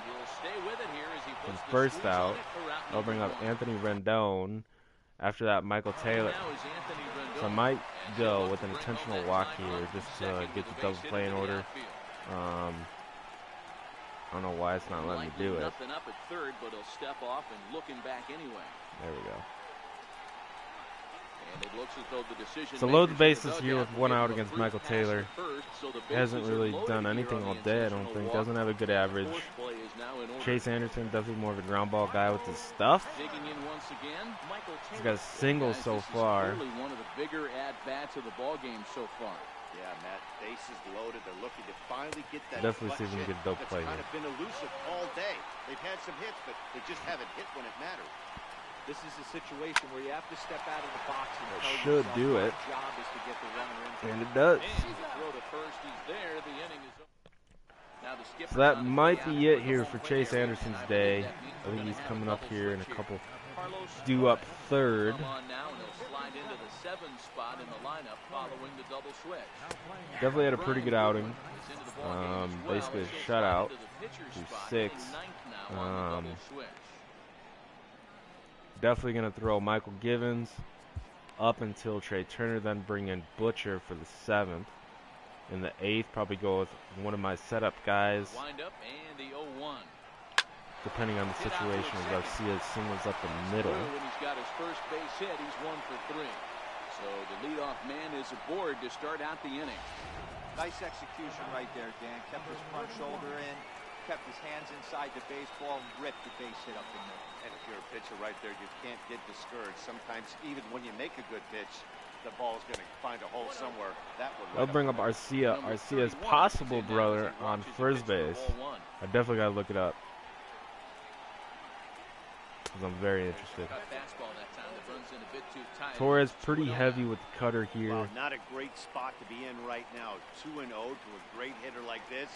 he'll stay with it here as he puts the first squeeze out. on it for route They'll bring up number 1. Anthony Rendon. After that, Michael Taylor. Now is Anthony Rendon. So I might And go he'll with an look to bring intentional home that walk tying here run just from to second get with the a double base hit play in into the order. outfield. I don't know why it's not letting me do it. Nothing up at 3rd, but he'll step off and looking back anyway. There we go. And it looks as though the decision So load the bases here with 1 out against Michael Taylor. He hasn't really done anything all day, I don't think. Doesn't have a good average. Chase Anderson, definitely more of a ground ball guy with his stuff. He's got a single so far. One of the bigger at-bats of the ball game so far. Yeah, Matt, bases loaded. They're looking to finally get that. Definitely see if we can get a dope play That's here. kind of been elusive all day. They've had some hits, but they just haven't hit when it mattered. This is a situation where you have to step out of the box and That tell should yourself do your it. job is to get the runner in. And it does. And the throw to first, he's there. The inning is over. Now the skipper So that on his might way be out it here for Chase Anderson's day. I think he's coming up here in a couple. Due up 3rd. Come on now, and he'll slide into the 7th spot in the lineup following the double switch. Definitely had a pretty good outing. Basically a shutout through 6. Definitely going to throw Michael Givens up until Trey Turner, then bring in Butcher for the 7th. in the 8th. Probably go with one of my setup guys, Wind up and the 0-1. depending on the situation, as Garcia singles up the middle. When he's got his first base hit, he's 1 for 3. So the leadoff man is aboard to start out the inning. Nice execution right there, Dan. Kept his front shoulder in, kept his hands inside the baseball, and ripped the base hit up the middle. And if you're a pitcher right there, you can't get discouraged. Sometimes, even when you make a good pitch, the ball's going to find a hole somewhere. That one. I'll bring up Arcia. Arcia's possible brother on first base. I definitely got to look it up, because I'm very interested. Torres pretty heavy with the cutter here. Well, not a great spot to be in right now. 2-0 to a great hitter like this.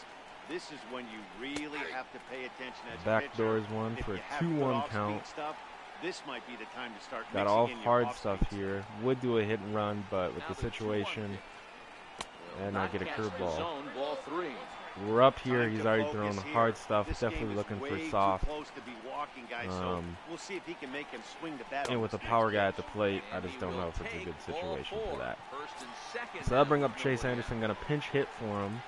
This is when you really have to pay attention as a pitcher. Backdoors one for a 2-1 count. Stuff, this might be the time to start got all hard stuff here. Would do a hit and run, but with the situation, and I get a curveball. We're up here. He's already thrown hard stuff. Definitely looking for soft. We'll see if he can make him swing the bat. And with a power guy at the plate, I just don't know if it's a good situation for that. So I'll bring up Chase Anderson. Gonna pinch hit for him.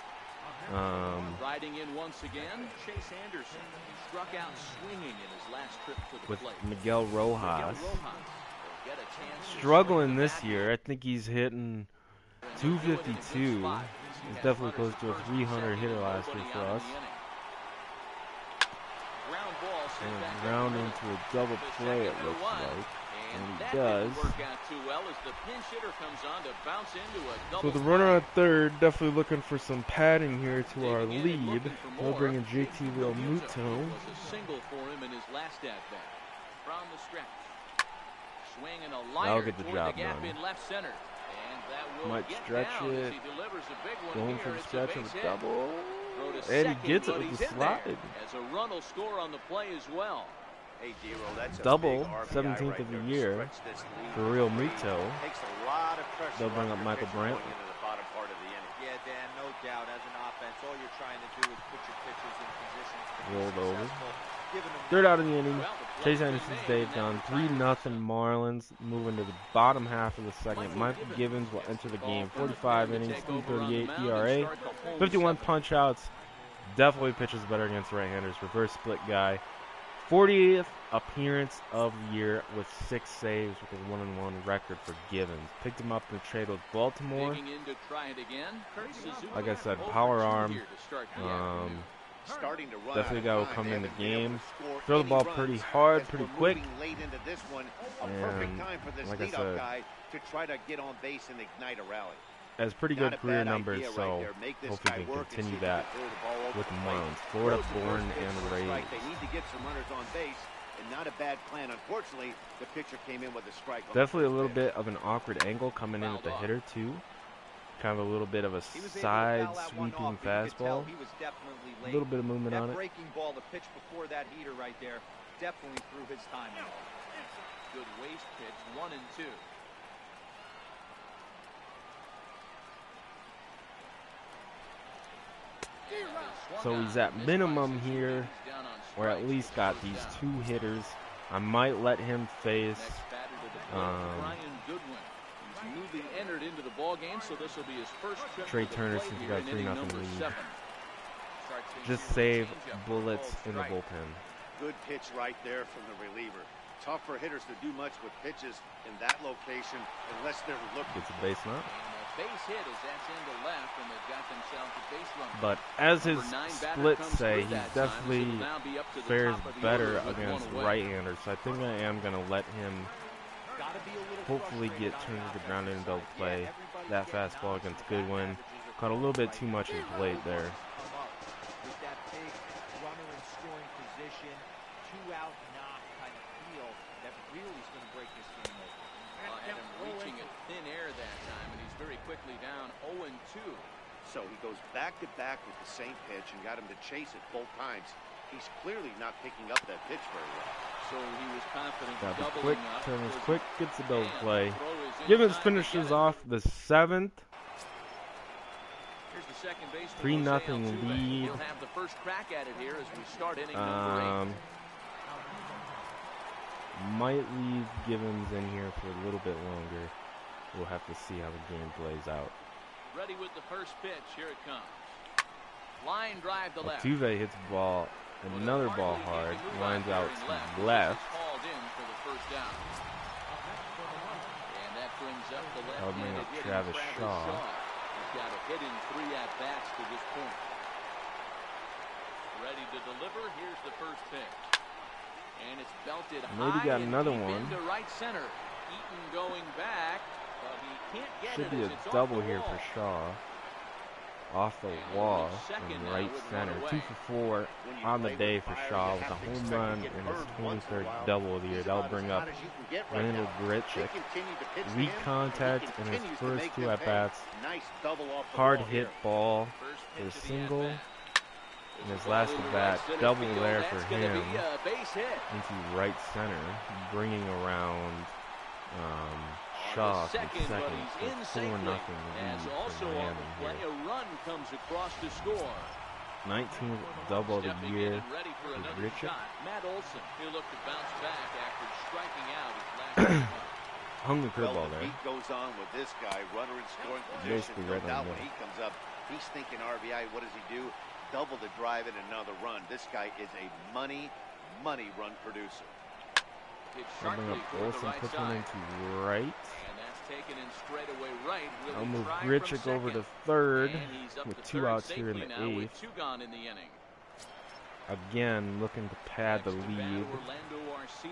Riding in once again, Chase Anderson. He struck out swinging in his last trip to the with plate. Miguel Rojas. Struggling this year. I think he's hitting 252. He's definitely close to a 300 hitter last year for us. And ground into a double play, it looks like. And he does. So the runner on third, definitely looking for some padding here to our lead. We'll bring in JT Realmuto. That'll get the job done. Might stretch it. Going for the stretch of the double. And he gets it with the slide. As a run will score on the play as well. Hey, D-Roll, that's double, 17th of the year for Realmuto. They'll bring up Michael Brandt. Yeah, Dan, no doubt. As an offense, all you're trying to do is put your pitchers in positions to be rolled over. Successful. Third out of the inning. Chase Anderson's day down 3-0 Marlins. Moving to the bottom half of the second. Michael Givens will enter the game. 45 innings, 3.38 ERA, 51 punch outs. Definitely pitches better against right-handers. Reverse split guy. 40th appearance of the year with 6 saves with a 1-1 record for Givens. Picked him up in the trade with Baltimore. Like I said, power arm. Definitely got to come in the game. Throw the ball pretty hard, pretty quick. And like I said, has pretty good career numbers, so hopefully we can continue that with the Marlins. Florida born and raised. They need to get some runners on base, and not a bad plan. Unfortunately, the pitcher came in with a strike. Definitely a little bit of an awkward angle coming in at the hitter too. Kind of a little bit of a side sweeping fastball. A little bit of movement on it. Breaking ball, the pitch before that heater right there, definitely threw his timing off. Good waste pitch, 1 and 2. So he's at minimum here, or at least got these 2 hitters. I might let him face entered into the ball game, so this will be his first trip Trey Turner since he got 3-0 lead. Just save bullets in the bullpen. Good pitch right there from the reliever. Tough for hitters to do much with pitches in that location unless they're looking. Gets a base knock. Base hit as that's into left, and they've got themselves a base runner. But as his splits say, he definitely fares better against right-handers. So I think I am going to let him hopefully get turned to the ground in double play. That fastball against Goodwin caught a little bit too much of the plate there. With that big runner in scoring position, 2-out knock kind of feel that really is going to break this game open. And him reaching at thin air that time, and he's very quickly down 0-2. So he goes back-to-back with the same pitch and got him to chase it both times. He's clearly not picking up that pitch very well. So he was confident Got the doubling quick, up. Turner's quick, gets the double play. Givens finishes off the 7th. 3-0 lead. He'll have the first crack at it here as we start inning number 8. Might leave Givens in here for a little bit longer. We'll have to see how the game plays out. Ready with the first pitch. Here it comes. Line drive to left. Altuve hits the ball, another ball hard, lines out to left. Hauled in for the first down. And that brings up the left-handed hitter, Travis Shaw. He's got a hit in 3 at-bats to this point. Ready to deliver. Here's the first pitch. And it's belted Maybe high got and another deep one. into right center. Eaton going back, but he can't get Should it be as a it's off double the here wall. for Shaw. Off the wall in right center. 2 for 4 on the day for Shaw with a home run and his 23rd double of the year. That'll bring up Randall Grichuk. Weak contact in his first 2 at-bats. Hard hit ball for a single. In his last at-bat, double there for him into right center, bringing around Shaw for the second. So 4-0 lead for Miami here. A run comes across to score. 19th double of the year for Grichuk. Matt Olson, he'll look to bounce back after striking out his last Hung the curveball there. He goes on with this guy, runner in scoring position. Basically right on the When he comes up, he's thinking RBI. What does he do? Double the drive and another run. This guy is a money run producer. I'll bring up Olsen, puts one into right. And that's taken in straightaway right. I'll move Grichuk over to third with 2 outs here in the 8th. 2 gone in the inning. Again, looking to pad the lead.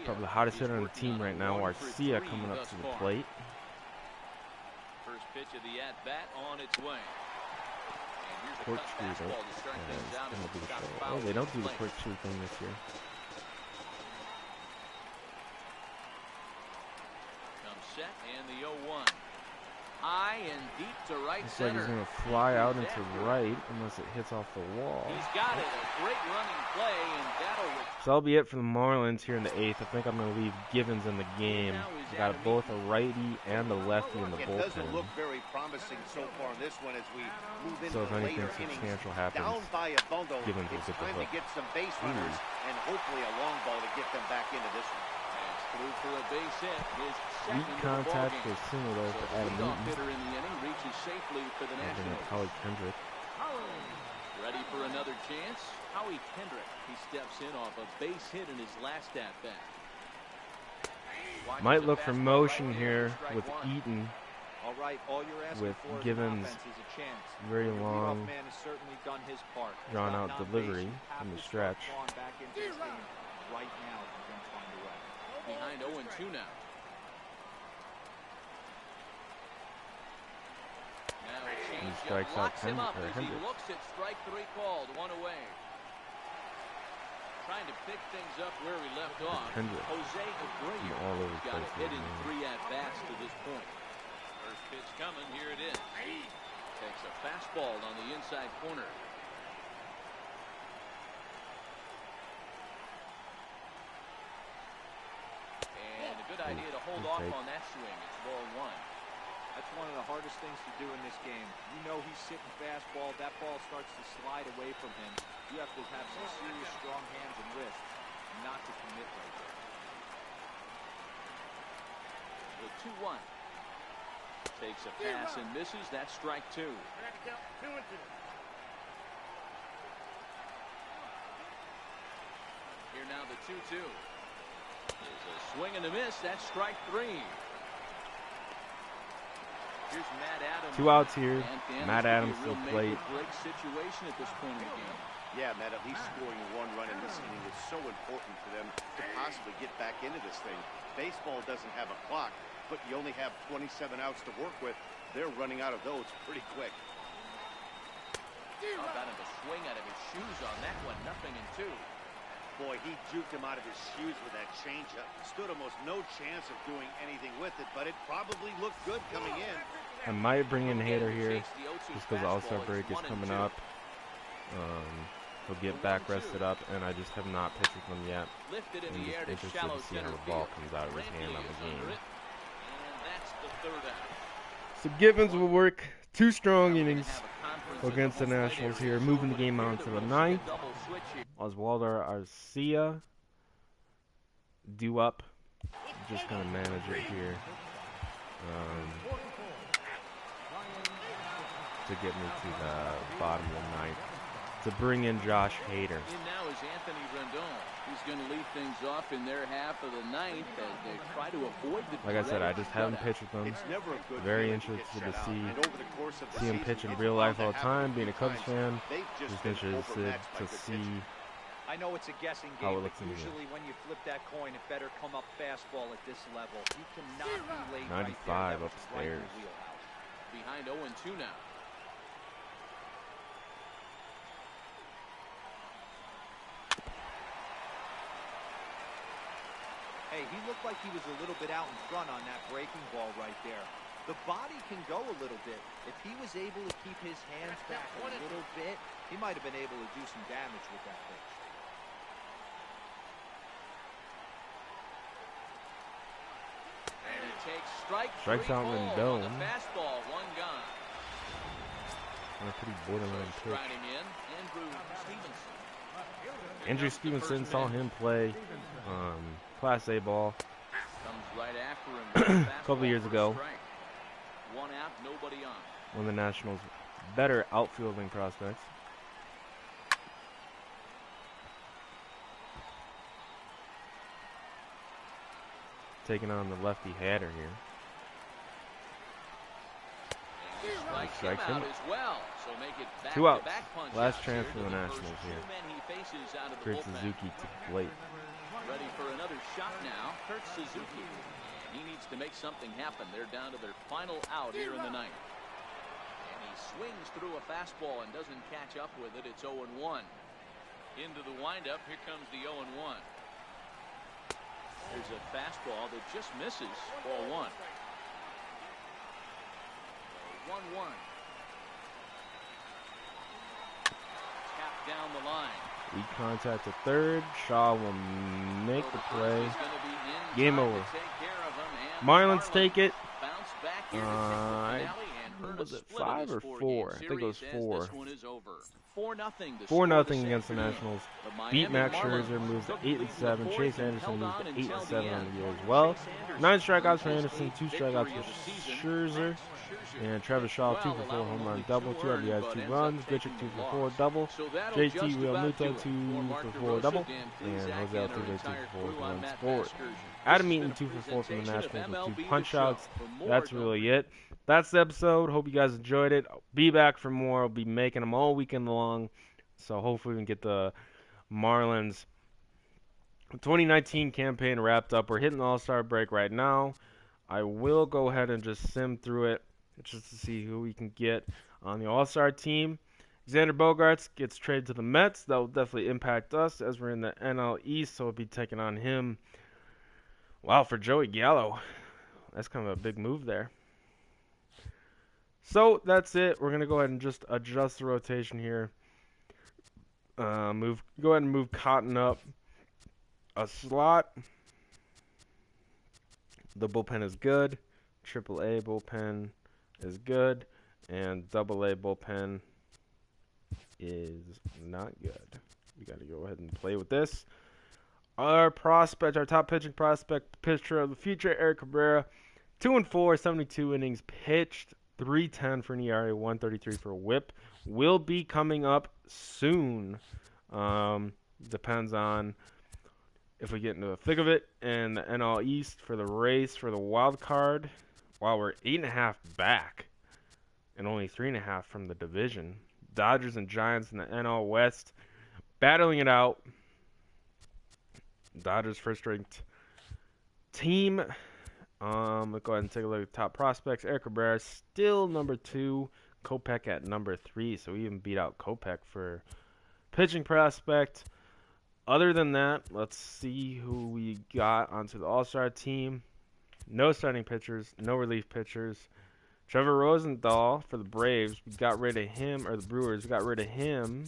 Probably the hottest hitter on the team right now, Arcia, coming up to the plate. First pitch of the at-bat on its way. Corkscrew though. Oh, they don't do the corkscrew thing this year. Comes set and the 0-1. High and deep to right Looks like center. he's going to fly out into right unless it hits off the wall. He's got it. A great running play, and that'll... So that'll be it for the Marlins here in the 8th. I think I'm going to leave Givens in the game. We got both a righty and a lefty in the It doesn't bullpen. look very promising so far in this one as we move into So if the anything later innings. substantial happens, Down by a bundle, Givens will it's get the time hook. to get some base runners and hopefully a long ball to get them back into this one. Through for a base hit. His Weak second contact of the for a single though for Adam leadoff Newton. hitter in the inning reaches safely for the Nationals. Howie Kendrick. Ready for another chance? Howie Kendrick. He steps in off a base hit in his last at-bat. Might look for motion here with Eaton. All right, all you're asking With for Givens' is a chance. very The long, leadoff man has certainly done his part. drawn Gotten out on delivery base. You have from the to start stretch. clawing back into this game right now if you're going to find a way. Behind 0-2 now. Now a He change strikes out locks him up as he Hendricks. looks at strike 3 called, 1 away. Trying to pick things up where he left off. Hendricks. Jose Abreu He's all over the got a place hit here, in man. 3 at-bats to this point. First pitch coming, here it is. Takes a fastball on the inside corner. And a good idea to hold off on that swing. It's ball 1. That's one of the hardest things to do in this game. You know he's sitting fastball. That ball starts to slide away from him. You have to have some serious strong hands and wrists not to commit right there. The 2-1. Takes a pass and misses. That's strike 2. Here now the 2-2. Is a swing and a miss. That's strike 3. Here's Matt Adams. 2 outs here. Matt Could be a Adams to real the plate. make-or-break situation at this point in the game. Yeah, Matt, at least scoring 1 run in this inning is so important for them to possibly get back into this thing. Baseball doesn't have a clock, but you only have 27 outs to work with. They're running out of those pretty quick. How about him to swing out of his shoes on that one? 0-2. Boy, he juked him out of his shoes with that changeup. Stood almost no chance of doing anything with it, but it probably looked good coming in. I might bring in Hader here just because the All-Star break is coming up. He'll get back rested up, and I just have not pitched with him yet. Lifted in I'm the air just to interested shallow to see how center the ball field. comes out of his hand on the Randy is game. under it, and that's the 3rd out. So Givens will work 2 strong innings against the Nationals here, moving the game on to the 9th. Oswaldo Arcia due up. Just going to manage it here. to get me to the bottom of the ninth to bring in Josh Hader. In now is Anthony Rendon. He's going to lead things off in their half of the ninth as they try to avoid the Like I said, I just haven't pitched with him. Very interested to see him pitch in real life all the time. Being a Cubs fan, just interested to see. I know it's a guessing how game, it but looks in the usually when you flip that coin, it better come up fastball at this level. He cannot be late 95 right there. That was right in upstairs. the wheelhouse. Behind 0-2 now. Hey, he looked like he was a little bit out in front on that breaking ball right there. The body can go a little bit. If he was able to keep his hands back a little bit, he might have been able to do some damage with that pitch. And it takes Strikes out Rendon. The fastball, one gone. On a pretty borderline pitch. Striding in, Andrew Stevenson. Andrew Stevenson, saw him play Class A ball Comes right after him. a couple years ago. One out, nobody on. One of the Nationals' better outfielding prospects. Taking on the lefty Hader here. Strikes him. As well, so make it back 2 outs. back punch Last outs chance here for to the first Nationals two here. men he faces out of the Kurt bullpen. Suzuki to the plate. Ready for another shot now, Kurt Suzuki. He needs to make something happen. They're down to their final out here in the ninth. And he swings through a fastball and doesn't catch up with it. It's 0-1. Into the windup, here comes the 0-1. There's a fastball that just misses. Ball 1. 1-1. Tap down the line. Weak contact to third. Shaw will make the play. Game over. Marlins take it. Was it 5 or 4? I think it was 4. 4-0 against the Nationals. Beat Max Scherzer, moves to 8-7. Chase Anderson moves to 8-7 on the year as well. 9 strikeouts for Anderson, 2 strikeouts for Scherzer. And Travis Shaw, 2 for 4 home run double, 2 RBIs, 2 runs. Grichuk, 2 for 4 double. JT Realmuto, 2 for 4 double. And Jose Altuve, 2 for 4 runs scored. Adam Eaton, 2 for 4 from the Nationals with 2 punch outs. That's really it. That's the episode. Hope you guys enjoyed it. I'll be back for more. I'll be making them all weekend long. So hopefully we can get the Marlins 2019 campaign wrapped up. We're hitting the All-Star break right now. I will go ahead and just sim through it just to see who we can get on the All-Star team. Xander Bogaerts gets traded to the Mets. That will definitely impact us as we're in the NL East, so we'll be taking on him. Wow, for Joey Gallo. That's kind of a big move there. So that's it. We're going to go ahead and just adjust the rotation here. Go ahead and move Cotton up a slot. The bullpen is good. AAA bullpen is good. And AA bullpen is not good. We got to go ahead and play with this. Our prospect, our top pitching prospect, pitcher of the future, Eric Cabrera, 2-4, 72 innings pitched, 3.10 for an ERA, 1.33 for a WHIP. Will be coming up soon. Depends on if we get into the thick of it. And the NL East for the race for the wild card. While we're 8.5 back and only 3.5 from the division. Dodgers and Giants in the NL West battling it out. Dodgers first-ranked team. Let's go ahead and take a look at the top prospects. Eric Cabrera still number 2. Kopech at number 3. So we even beat out Kopech for pitching prospect. Other than that, let's see who we got onto the All-Star team. No starting pitchers, no relief pitchers. Trevor Rosenthal for the Braves, we got rid of him, or the Brewers, we got rid of him.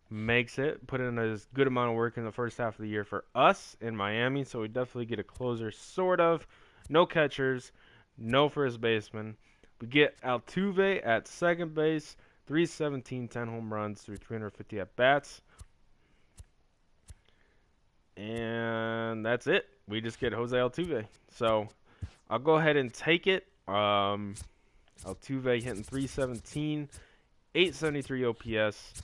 Makes it, put in a good amount of work in the first half of the year for us in Miami, so we definitely get a closer, sort of. No catchers, no first baseman. We get Altuve at second base, 317, 10 home runs through 350 at-bats. And that's it. We just get Jose Altuve. So I'll go ahead and take it. Altuve hitting 317, 873 OPS,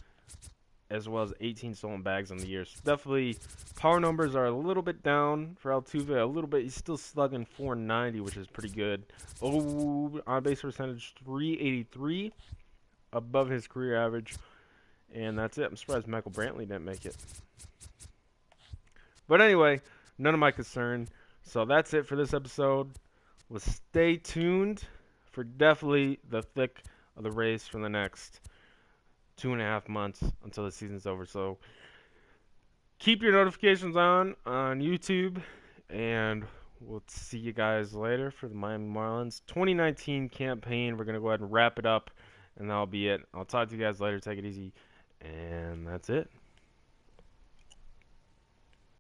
as well as 18 stolen bags on the year. So definitely, power numbers are a little bit down for Altuve. A little bit. He's still slugging 490, which is pretty good. Oh, on base percentage 383, above his career average. And that's it. I'm surprised Michael Brantley didn't make it. But anyway, none of my concern. So that's it for this episode. Well, stay tuned for definitely the thick of the race for the next 2.5 months until the season's over. So keep your notifications on YouTube, and we'll see you guys later for the Miami Marlins 2019 campaign. We're going to go ahead and wrap it up, and that'll be it. I'll talk to you guys later. Take it easy, and that's it.